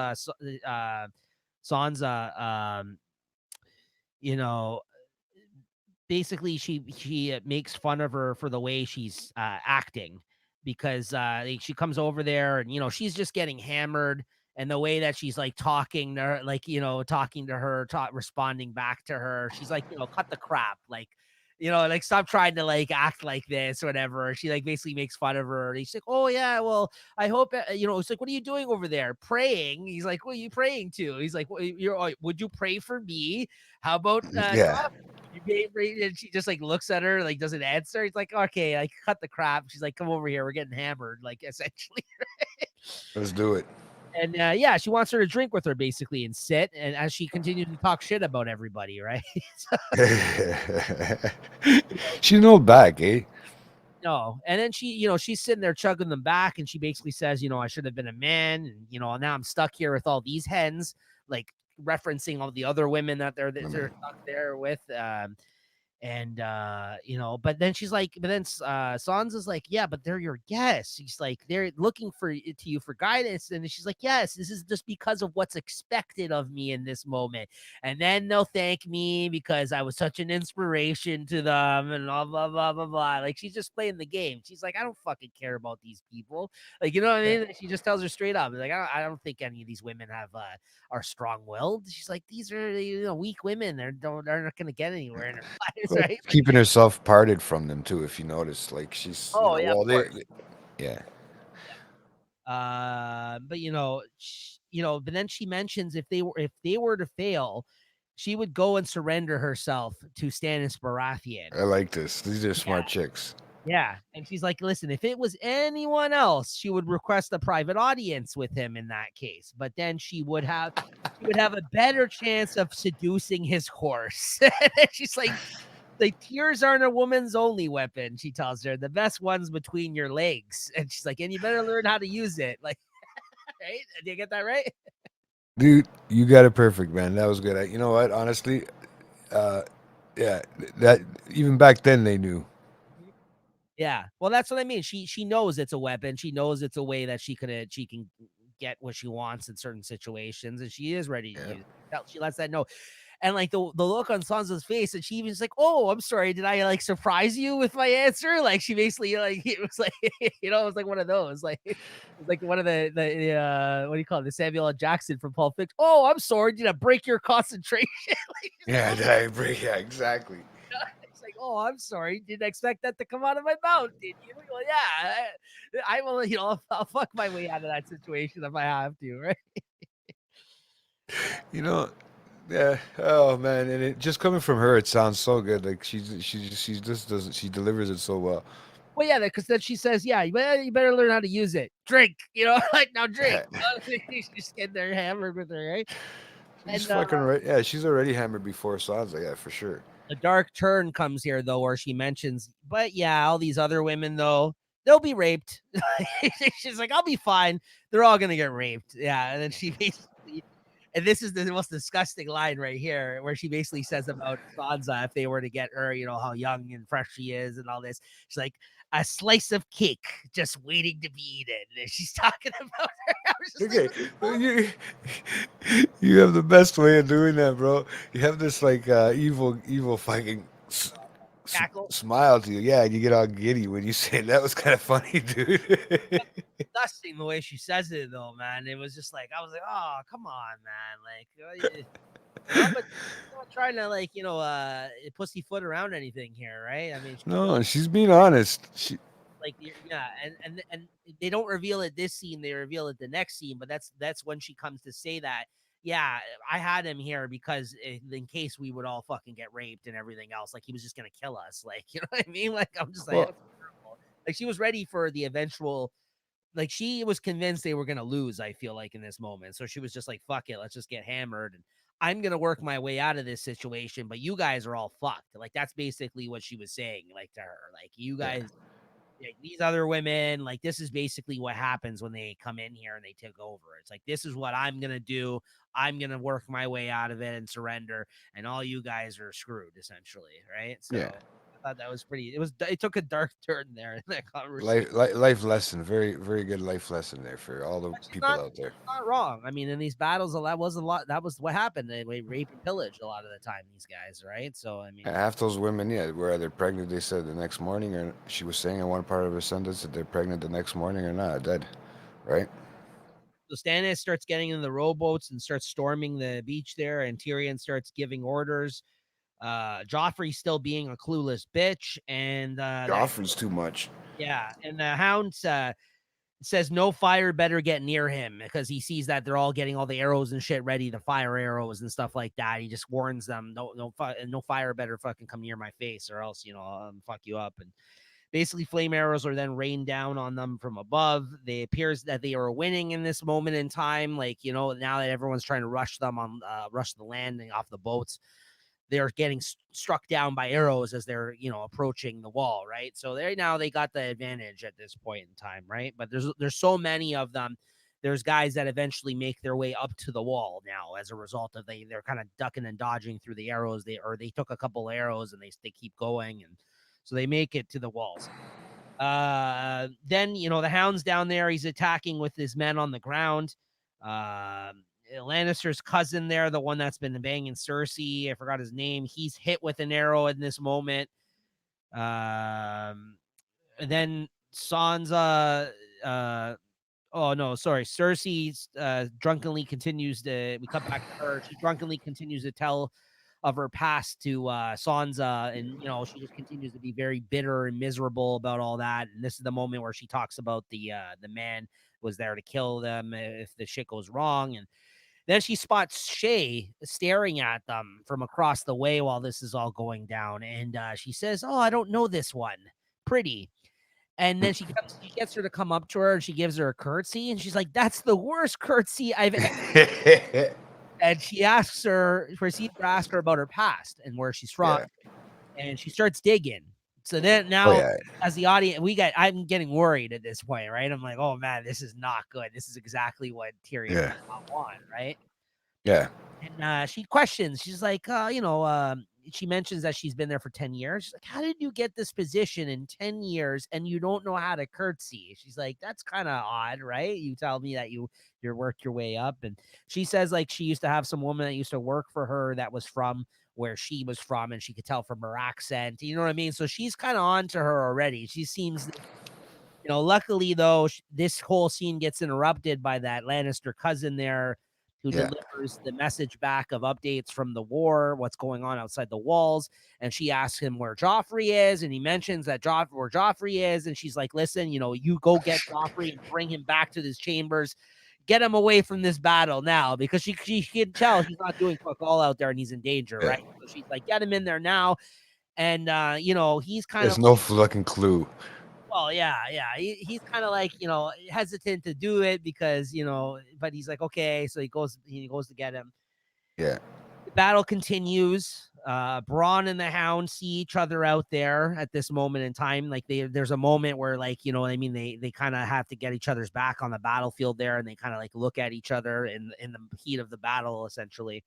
Sansa, you know, basically she makes fun of her for the way she's acting because she comes over there and she's just getting hammered, and the way that she's like talking to her, like talking to her, responding back to her, she's like, cut the crap, like like stop trying to like act like this or whatever. She like basically makes fun of her. He's like, oh yeah, well I hope it's like, what are you doing over there, praying? He's like, what are you praying to? He's like, would you pray for me? How about Yeah, you pay for it? And she just like looks at her, like doesn't answer. He's like, okay, like cut the crap. She's like, come over here, we're getting hammered, like essentially. let's do it. And yeah, she wants her to drink with her basically and sit. And as she continues to talk shit about everybody, right? So, you know, She's no back, eh? no. And then she's sitting there chugging them back, and she basically says, I should have been a man, and now I'm stuck here with all these hens, like referencing all the other women that they're stuck there with. And but then she's like, but then Sansa's like, yeah, but they're your guests. She's like, they're looking to you for guidance. And she's like, yes, this is just because of what's expected of me in this moment, and then they'll thank me because I was such an inspiration to them, and blah blah blah blah blah. Like, she's just playing the game. She's like, I don't fucking care about these people, like, you know what I mean? She just tells her straight up, like, I don't think any of these women are strong-willed. She's like, these are weak women. They're not going to get anywhere in her lives, Well, right? Like, keeping herself parted from them too, if you notice. Like she's, oh yeah, of well, course. yeah, But but then she mentions if they were to fail, she would go and surrender herself to Stannis Baratheon. I like this. These are Yeah, smart chicks. yeah. And she's like, listen, if it was anyone else, she would request a private audience with him in that case. But then she would have a better chance of seducing his horse. She's like, tears aren't a woman's only weapon, she tells her. The best one's between your legs. And she's like, and you better learn how to use it. Like, right? Did you get that right? Dude, you got it perfect, man. That was good. You know what? Honestly, uh, yeah, that even back then they knew. Yeah. Well, that's what I mean. She knows it's a weapon. She knows it's a way that she can get what she wants in certain situations, and she is ready to Yeah. use it. She lets that know. And like the look on Sansa's face, and she even's like, "Oh, I'm sorry. Did I like surprise you with my answer?" Like, she basically like, it was like, it was like one of those, like it was like one of the what do you call it, the Samuel L. Jackson from Pulp Fiction. "Oh, I'm sorry. Did I break your concentration?" Like, it's like, Yeah, oh, I agree. Yeah, exactly. it's like, "Oh, I'm sorry. Didn't expect that to come out of my mouth, did you?" Well, yeah, I will. I'll fuck my way out of that situation if I have to, right? You know, yeah. Oh man, and it just coming from her, it sounds so good. Like she just does, she delivers it so well. Well, yeah, because then she says, "Yeah, you better learn how to use it. Drink, like, now drink." Yeah. She's just getting there hammered with her, right? She's And fucking right. Yeah, she's already hammered before Sansa. Yeah, for sure. the dark turn comes here though, where she mentions, but yeah, all these other women though, they'll be raped. She's like, I'll be fine. They're all gonna get raped. Yeah, and then she basically, and this is the most disgusting line right here, where she basically says about Sansa, if they were to get her, how young and fresh she is and all this. She's like, a slice of cake just waiting to be eaten. And she's talking about her. I was just like, Okay, what the so fuck? you have the best way of doing that, bro. You have this like evil fucking Cackle. smile to you. Yeah, and you get all giddy when you say it. That was kind of funny, dude. Disgusting the way she says it though, man. It was just like, I was like, oh, come on, man. Like, but not trying to like, pussyfoot around anything here, right? I mean, she No, knows, she's being honest. She, like, yeah, and they don't reveal it this scene; they reveal it the next scene. But that's when she comes to say that, yeah, I had him here because in case we would all fucking get raped and everything else, like he was just gonna kill us, like, you know what I mean? Like, I'm just like, well, that's terrible. Like, she was ready for the eventual. Like, she was convinced they were gonna lose, I feel like, in this moment. So she was just like, fuck it, let's just get hammered, and I'm gonna work my way out of this situation, but you guys are all fucked. Like, that's basically what she was saying, like, to her. Like, you yeah. guys, like, these other women, like, this is basically what happens when they come in here and they take over. It's like, this is what I'm gonna do. I'm gonna work my way out of it and surrender, and all you guys are screwed, essentially, right? Yeah. So I thought that was pretty. It took a dark turn there in that conversation. Life lesson, very very good life lesson there for all the But people out there. she's not wrong. I mean, in these battles, that was a lot. That was what happened. They rape and pillage a lot of the time. These guys, right? So I mean, Half those women, yeah, were either pregnant. They said the next morning, or she was saying in one part of her sentence that they're pregnant the next morning or not dead, right? so Stannis starts getting in the rowboats and starts storming the beach there, and Tyrion starts giving orders. Joffrey's still being a clueless bitch, and Joffrey's too much. and the Hound says no fire better get near him because he sees that they're all getting all the arrows and shit ready to fire arrows and stuff like that. He just warns them, no fire better fucking come near my face, or else I'll fuck you up. And basically, flame arrows are then rained down on them from above. It appears that they are winning in this moment in time. Like, now that everyone's trying to rush them on, rush the landing off the boats, they're getting struck down by arrows as they're, approaching the wall, right? So they got the advantage at this point in time, right? But there's so many of them. There's guys that eventually make their way up to the wall now as a result of they're kind of ducking and dodging through the arrows. They took a couple of arrows and they keep going, and so they make it to the walls. Then the Hound's down there. He's attacking with his men on the ground. Lannister's cousin there, the one that's been banging Cersei, I forgot his name. He's hit with an arrow in this moment. And then Sansa. Oh no, sorry. Cersei drunkenly continues to. We cut back to her. She drunkenly continues to tell of her past to Sansa, and she just continues to be very bitter and miserable about all that. And this is the moment where she talks about the man was there to kill them if the shit goes wrong. And then she spots Shay staring at them from across the way while this is all going down, and she says, "Oh, I don't know this one. Pretty." And then she gets her to come up to her and she gives her a curtsy, and she's like, "That's the worst curtsy I've ever." And she proceeds to ask her about her past and where she's from, Yeah. and she starts digging. So then Oh now, yeah. as the audience, I'm getting worried at this point, right? I'm like, oh man, this is not good. This is exactly what Tyrion Yeah. does not want, right? Yeah. And she questions. She's like, she mentions that she's been there for 10 years. She's like, how did you get this position in 10 years and you don't know how to curtsy? She's like, that's kind of odd, right? You tell me that you worked your way up. And she says, like, she used to have some woman that used to work for her that was from where she was from, and she could tell from her accent. You know what I mean? So she's kind of on to her already. She seems, luckily though, this whole scene gets interrupted by that Lannister cousin there who Yeah. delivers the message back of updates from the war, what's going on outside the walls. And she asks him where Joffrey is, and he mentions that where Joffrey is, and she's like, listen, you go get Joffrey and bring him back to his chambers. Get him away from this battle now, because she can tell he's not doing fuck all out there and he's in danger, Yeah. right? So she's like, get him in there now. And he's kind of, There's no fucking clue. well, yeah, he's kind of like, hesitant to do it because, but he's like, okay. So he goes to get him. Yeah. The battle continues. Braun and the Hound see each other out there at this moment in time. Like there's a moment where, like, what I mean, they kind of have to get each other's back on the battlefield there, and they kind of like look at each other in the heat of the battle, essentially.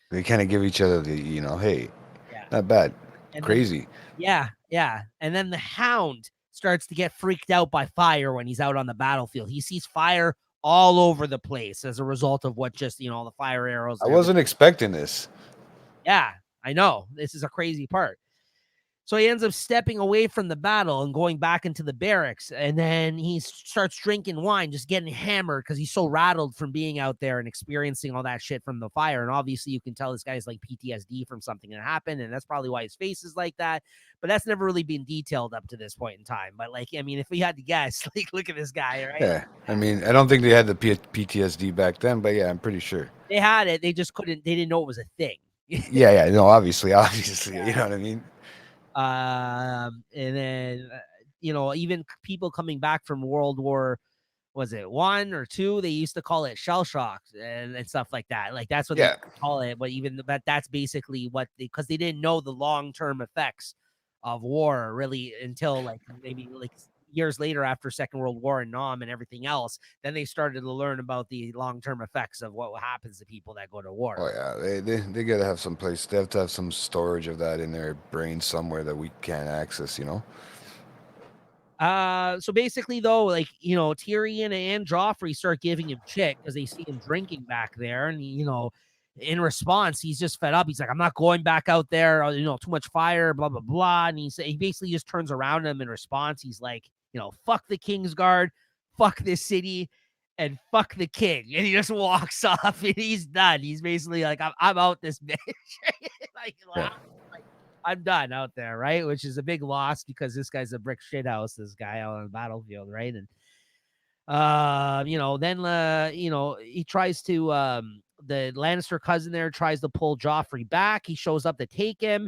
They kind of give each other the, hey, Yeah. not bad, And then crazy. Yeah. And then the Hound starts to get freaked out by fire when he's out on the battlefield. He sees fire all over the place as a result of what just, all the fire arrows I and everything. wasn't expecting this. Yeah, I know. This is a crazy part. So he ends up stepping away from the battle and going back into the barracks. And then he starts drinking wine, just getting hammered because he's so rattled from being out there and experiencing all that shit from the fire. And obviously, you can tell this guy's like PTSD from something that happened. And that's probably why his face is like that. But that's never really been detailed up to this point in time. But, like, I mean, if we had to guess, like, look at this guy, right? Yeah. I mean, I don't think they had the PTSD back then, but yeah, I'm pretty sure. They had it. They just couldn't, they didn't know it was a thing. Yeah. Yeah. No, obviously. You know what I mean? And then, even people coming back from World War, was it 1 or 2? They used to call it shell shock and stuff like that. Like, that's what they Yeah. call it. But even that's basically what because they didn't know the long-term effects of war really until like maybe like years later, after Second World War and Nam and everything else, then they started to learn about the long-term effects of what happens to people that go to war, Oh right? yeah, they gotta have some place. They have to have some storage of that in their brain somewhere that we can't access. You know. So basically, though, like, Tyrion and Joffrey start giving him shit because they see him drinking back there, and in response, he's just fed up. He's like, "I'm not going back out there. Too much fire, blah blah blah." And he basically just turns around him in response. He's like, "Fuck the Kingsguard, fuck this city, and fuck the king." And he just walks off, and he's done. He's basically like, "I'm out this bitch." like, Yeah. like I'm done out there, right? Which is a big loss because this guy's a brick shit house, this guy out on the battlefield, right? And then he tries to the Lannister cousin there tries to pull Joffrey back. He shows up to take him.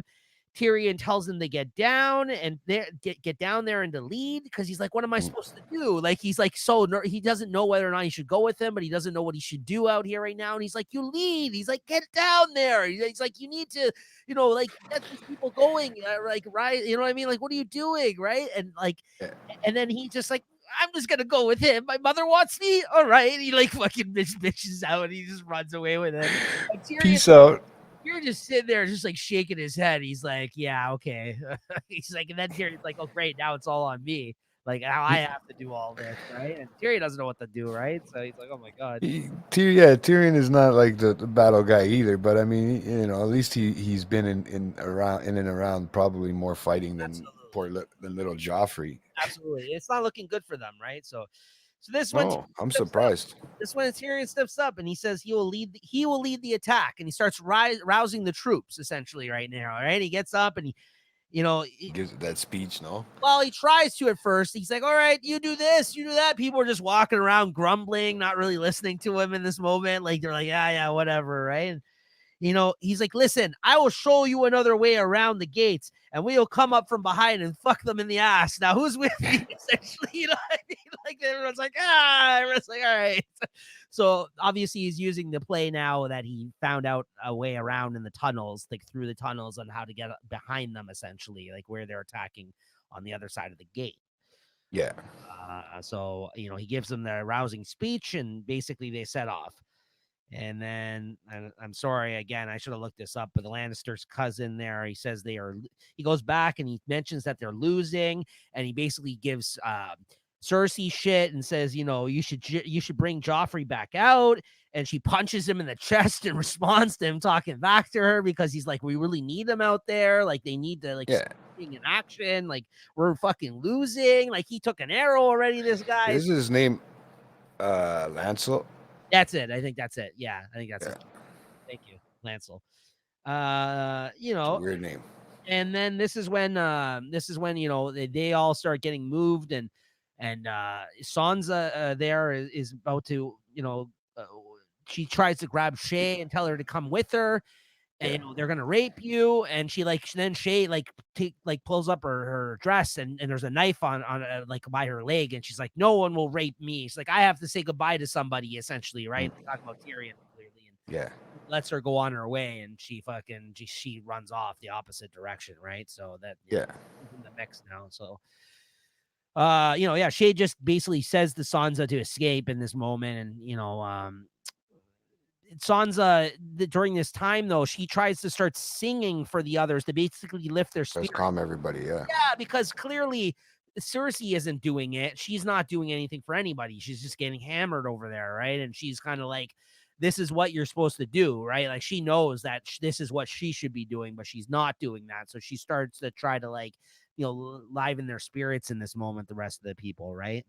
Tyrion tells him to get down and get down there and to lead because he's like, what am I Mm. supposed to do? Like he's like he doesn't know whether or not he should go with him, but he doesn't know what he should do out here right now. And he's like, you lead. He's like, get down there. He's like, you need to, like get these people going, like right. You know what I mean? Like, what are you doing, right? And like, Yeah. and then he just like, I'm just gonna go with him. My mother wants me. All right. And he like fucking bitches out and he just runs away with it. And Tyrion, Peace out. you're just sitting there, just like shaking his head. He's like, "Yeah, okay." He's like, and then Tyrion's like, "Oh, great, now it's all on me. Like, now I have to do all this, right?" And Tyrion doesn't know what to do, right? So he's like, "Oh my god." Tyrion is not like the battle guy either, but I mean, at least he's been in and around probably more fighting than Absolutely, than little Joffrey. absolutely. It's not looking good for them, right? So this one No, I'm steps up. surprised. This one Tyrion steps up and he says he will lead the attack, and he starts rousing the troops essentially right now. Right? He gets up and you know, Gives it that speech, no? well, he tries to at first. He's like, all right, you do this, you do that. People are just walking around grumbling, not really listening to him in this moment. Like, they're like, yeah, whatever, right? And, he's like, listen, I will show you another way around the gates, and we'll come up from behind and fuck them in the ass. Now, who's with me? Essentially, you know what I mean? Like, everyone's like, all right. So obviously he's using the play now that he found out a way around in the tunnels, like through the tunnels on how to get behind them, essentially, like where they're attacking on the other side of the gate. Yeah. So he gives them the rousing speech, and basically they set off. And then I'm sorry again, I should have looked this up, but the Lannister's cousin there, he says he goes back and he mentions that they're losing, and he basically gives Cersei shit and says, you should bring Joffrey back out. And she punches him in the chest in response to him talking back to her because he's like, we really need him out there. Like they need to like Yeah. in action. Like we're fucking losing. Like he took an arrow already. This guy. Is his name Lancel? That's it. I think that's it. Yeah, I think that's Yeah. it. Thank you, Lancel. It's a weird name. And then this is when they all start getting moved, and Sansa there is about to she tries to grab Shay and tell her to come with her, and Yeah. they're gonna rape you, and then Shay pulls up her dress, and there's a knife on like by her leg, and she's like, no one will rape me. She's like, I have to say goodbye to somebody, essentially, right? They talk about Tyrion clearly, and Yeah. lets her go on her way, and she runs off the opposite direction, right? So that Yeah. is in the mix now. So Shay just basically says to Sansa to escape in this moment, and Sansa, during this time, though, she tries to start singing for the others to basically lift their Let's spirit. calm everybody. Yeah. Yeah, because clearly Cersei isn't doing it. She's not doing anything for anybody. She's just getting hammered over there, right? And she's kind of like, this is what you're supposed to do, right? Like she knows that this is what she should be doing, but she's not doing that. So she starts to try to liven their spirits in this moment, the rest of the people, right?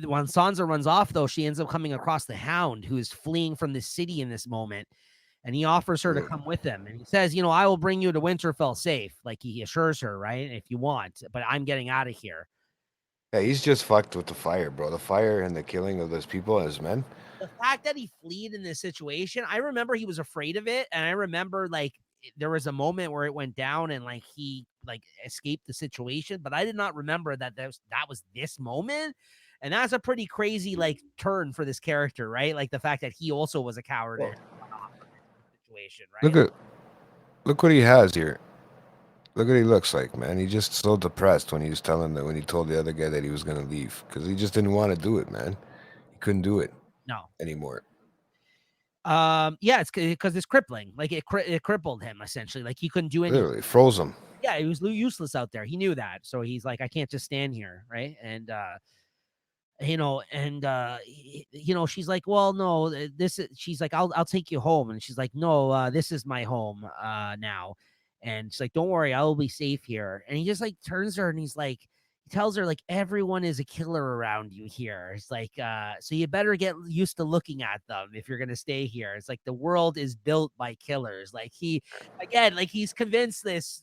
When Sansa runs off, though, she ends up coming across the Hound, who is fleeing from the city in this moment, and he offers her to come with him. And he says, I will bring you to Winterfell safe. Like he assures her, right? If you want, but I'm getting out of here. Yeah, he's just fucked with the fire, bro. The fire and the killing of those people and his men. The fact that he fled in this situation, I remember he was afraid of it. And I remember there was a moment where it went down and he escaped the situation, but I did not remember that was this moment. And that's a pretty crazy turn for this character, right? Like the fact that he also was a coward and run off from this situation, right? Look what he has here. Look what he looks like, man. He's just so depressed when he was telling that when he told the other guy that he was gonna leave because he just didn't want to do it, man. He couldn't do it No. anymore. Yeah, it's because it's crippling. Like it crippled him essentially. Like he couldn't do anything. Literally froze him. Yeah, he was useless out there. He knew that, so he's like, I can't just stand here, right? And she's like, well, no, this is, she's like, I'll take you home, and she's like, no, this is my home now, and she's like, don't worry, I'll be safe here. And he just like turns her and he's like, he tells her like, everyone is a killer around you here. It's like, so you better get used to looking at them if you're gonna stay here. It's like the world is built by killers. Like he, again, like he's convinced this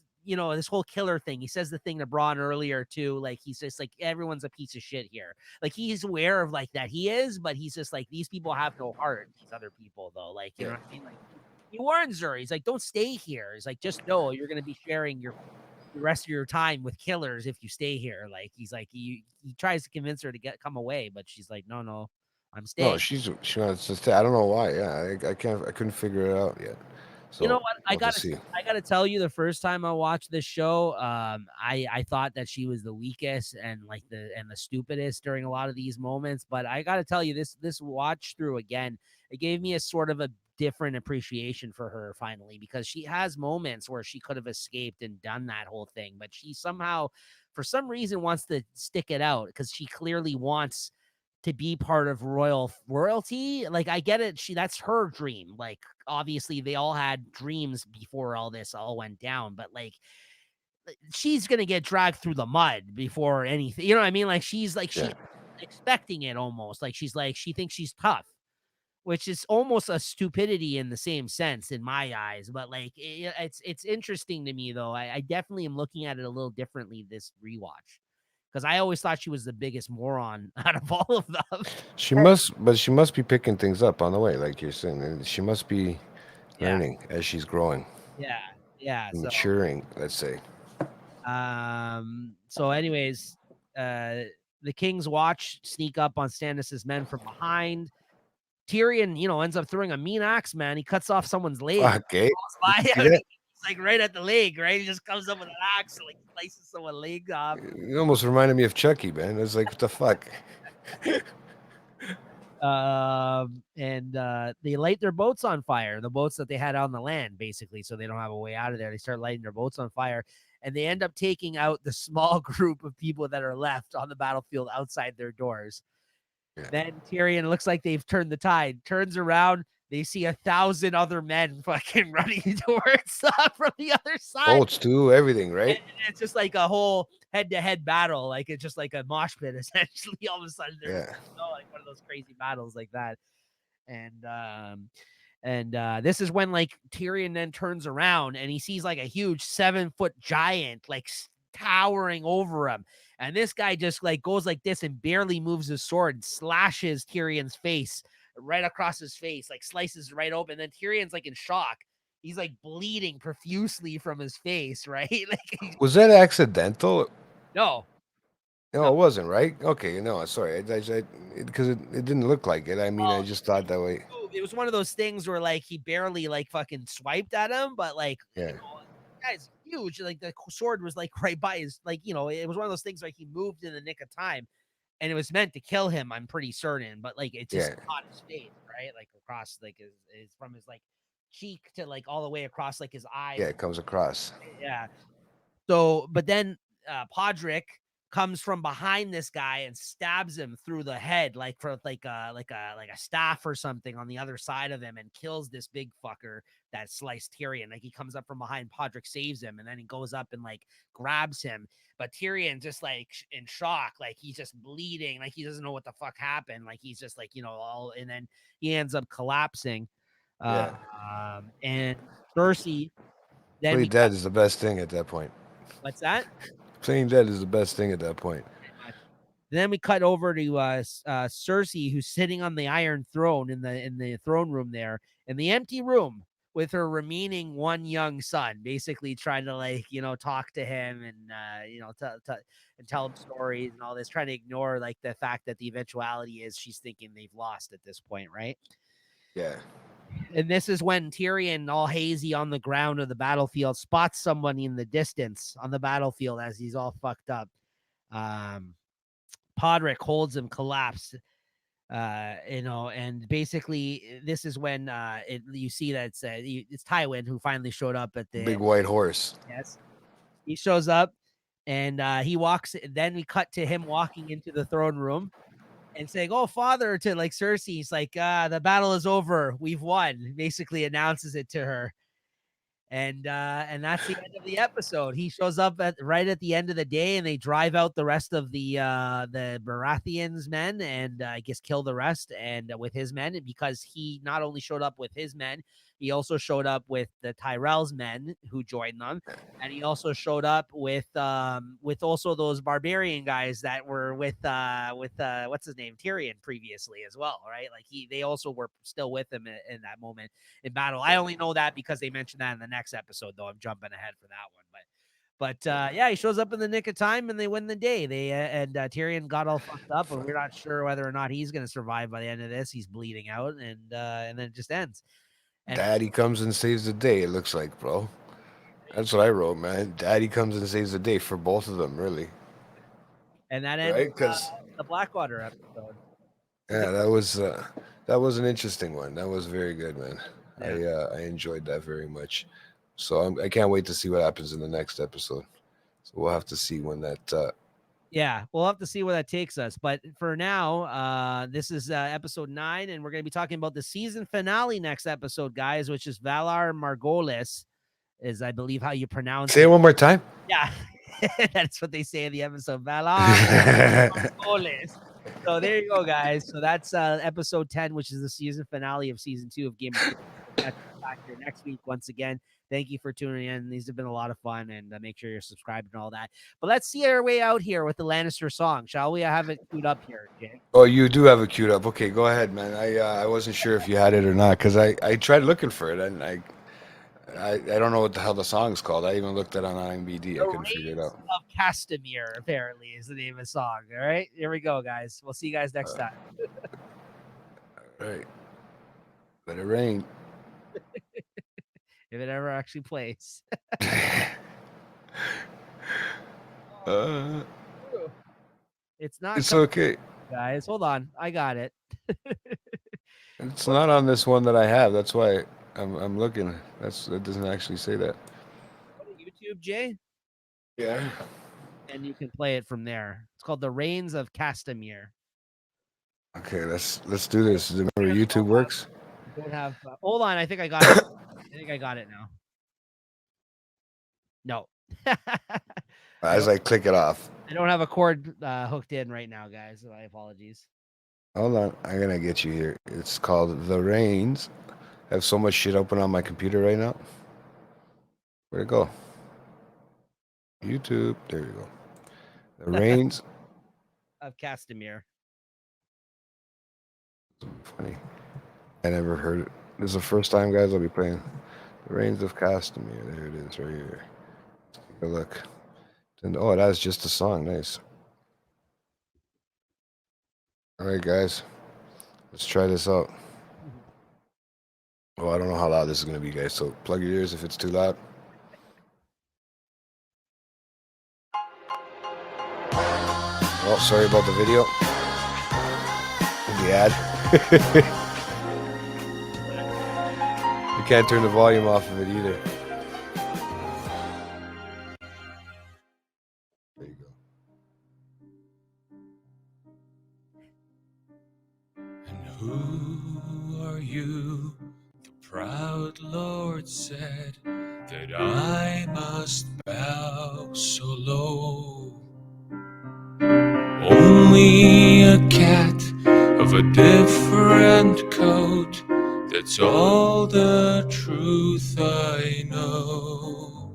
whole killer thing. He says the thing to Braun earlier too. Like he's just like, everyone's a piece of shit here. Like he's aware of like that he is, but he's just like, these people have no heart. These other people though, like, you know Yeah. what I mean? Like he warns her. He's like, don't stay here. He's like, just know you're gonna be sharing the rest of your time with killers if you stay here. Like he's like, he tries to convince her to come away, but she's like, no, I'm No, staying. she wants to stay. I don't know why. Yeah, I couldn't figure it out yet. You know So what? we'll have to see. I gotta tell you, the first time I watched this show, I thought that she was the weakest and like the stupidest during a lot of these moments. But I gotta tell you, this watch through again, it gave me a sort of a different appreciation for her finally, because she has moments where she could have escaped and done that whole thing, but she somehow, for some reason, wants to stick it out because she clearly wants to be part of royalty. Like I get it, that's her dream. Like obviously they all had dreams before all this all went down, but like she's gonna get dragged through the mud before anything. You know what I mean? Like she's Yeah. expecting it almost. Like she thinks she's tough, which is almost a stupidity in the same sense in my eyes. But like it's interesting to me though. I definitely am looking at it a little differently this rewatch. Because I always thought she was the biggest moron out of all of them. But she must be picking things up on the way, like you're saying. And she must be Yeah, learning as she's growing, yeah, yeah. So maturing, let's say. So anyways, uh the King's Watch sneak up on Stannis's men from behind. Tyrion, ends up throwing a mean axe, man. He cuts off someone's leg. Fuck, eh? By You see him, and that? he's like right at the leg, right? He just comes up with an axe and like slices someone's leg off. You almost reminded me of Chucky, man. It's like, what the fuck? And they light their boats on fire, the boats that they had on the land, basically, so they don't have a way out of there. They start lighting their boats on fire, and they end up taking out the small group of people that are left on the battlefield outside their doors. Yeah. Then Tyrion, looks like they've turned the tide, turns around. They see 1,000 other men fucking running towards from the other side. Boats too, everything, And right? it's just like a whole head-to-head battle. Like it's just like a mosh pit, essentially. All of a sudden, there's Yeah. like one of those crazy battles like that. And this is when like Tyrion then turns around and he sees like a huge 7-foot giant like towering over him, and this guy just like goes like this and barely moves his sword and slashes Tyrion's face right across his face, like slices right open. And then Tyrion's like in shock. He's like bleeding profusely from his face, right? Like Was that accidental? no, No, no. it wasn't, right? Okay, no, sorry. Because it didn't look like it. I mean, I Oh, just thought that way. it was one of those things where like he barely like fucking swiped at him, but like Yeah. guy's huge. Like the sword was like right by his, like, it was one of those things like he moved in the nick of time, and it was meant to kill him. I'm pretty certain, but like it just Yeah. caught his face, right? Like across like his from his like cheek to like all the way across like his Yeah, eyes. it comes across. Yeah. So, but then Podrick comes from behind this guy and stabs him through the head, like for like a staff or something on the other side of him, and kills this big fucker that sliced Tyrion. Like he comes up from behind, Podrick saves him, and then he goes up and like grabs him. But Tyrion just like in shock, like he's just bleeding, like he doesn't know what the fuck happened. Like he's just like all, and then he ends up collapsing. Yeah. And Cersei, then Playing we dead is the best thing at that point. what's that? Playing dead is the best thing at that point. Pretty much. Then we cut over to Cersei, who's sitting on the Iron Throne in the throne room there, in the empty room, with her remaining one young son, basically trying to like talk to him and and tell him stories and all this, trying to ignore like the fact that the eventuality is she's thinking they've lost at this point, right? Yeah. And this is when Tyrion, all hazy on the ground of the battlefield, spots someone in the distance on the battlefield as he's all fucked up. Podrick holds him collapsed, and basically this is when you see that it's Tywin who finally showed up at the Big white horse. yes. He shows up and he walks. Then we cut to him walking into the throne room and saying, "Oh, father," to like Cersei. He's like, "The battle is over. We've won." Basically announces it to her. And that's the end of the episode. He shows up right at the end of the day, and they drive out the rest of the Baratheons men, and I guess kill the rest and with his men, because he not only showed up with his men, he also showed up with the Tyrell's men who joined them, and he also showed up with also those barbarian guys that were with what's his name, Tyrion, previously as well, right? Like they also were still with him in that moment in battle. I only know that because they mentioned that in the next episode, though. I'm jumping ahead for that one, but yeah, he shows up in the nick of time and they win the day. Tyrion got all fucked up, and we're not sure whether or not he's going to survive by the end of this. He's bleeding out, and then it just ends. And Daddy comes and saves the day. It looks like, bro. That's what I wrote, man. Daddy comes and saves the day for both of them, really. that ends Right? Because the Blackwater episode. yeah, that was an interesting one. That was very good, man. Yeah. I enjoyed that very much. So I can't wait to see what happens in the next episode. So we'll have to see when that. Yeah, we'll have to see where that takes us. But for now, this is episode 9, and we're going to be talking about the season finale next episode, guys, which is Valar Margolis, is I believe how you pronounce Say it it. one more time. Yeah, that's what they say in the episode. Valar Margolis. So there you go, guys. So that's episode 10, which is the season finale of season 2 of Game of Thrones. We'll catch you back here next week once again. Thank you for tuning in. These have been a lot of fun, and make sure you're subscribed and all that. But let's see our way out here with the Lannister song, shall we? I have it queued up here, Jay. Oh, you do have it queued up. Okay, go ahead, man. I wasn't sure if you had it or not because I tried looking for it and I don't know what the hell the song's called. I even looked it on IMDb. The I couldn't figure it Reigns out. of Castamere, apparently, is the name of the song. All right, here we go, guys. We'll see you guys next time. All right. Let it rain. If it ever actually plays. uh, It's not. it's okay. Guys, hold on. I got it. It's not on this one that I have. That's why I'm looking. That doesn't actually say that. Go to YouTube, Jay, Yeah. and you can play it from there. It's called The Reigns of Castamere. Okay, let's do this. Remember, YouTube works. I don't have. Hold on. I think I got it. I think I got it now. No. As I click it off. I don't have a cord hooked in right now, guys. So my apologies. Hold on, I'm gonna get you here. It's called The Reigns. I have so much shit open on my computer right now. Where'd it go? YouTube. There you go. The Reigns. Of Castamere. Funny. I never heard it. This is the first time, guys, I'll be playing The Reigns of Castamere. There it is, right here. Let's take a look. And, oh, that's just a song. Nice. All right, guys. Let's try this out. Oh, I don't know how loud this is going to be, guys. So plug your ears if it's too loud. Oh, sorry about the video. The ad. You can't turn the volume off of it either. There you go. And who are you? The proud Lord said that I must bow so low. Only a cat of a different coat, that's all the truth I know.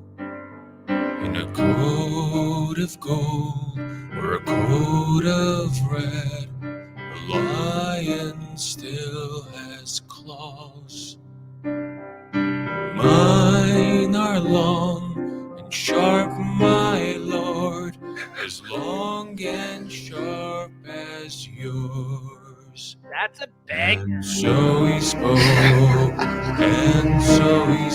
In a coat of gold or a coat of red, a lion still has claws. Mine are long and sharp, my lord, as long and sharp as yours. That's a bang. And so he spoke, and so he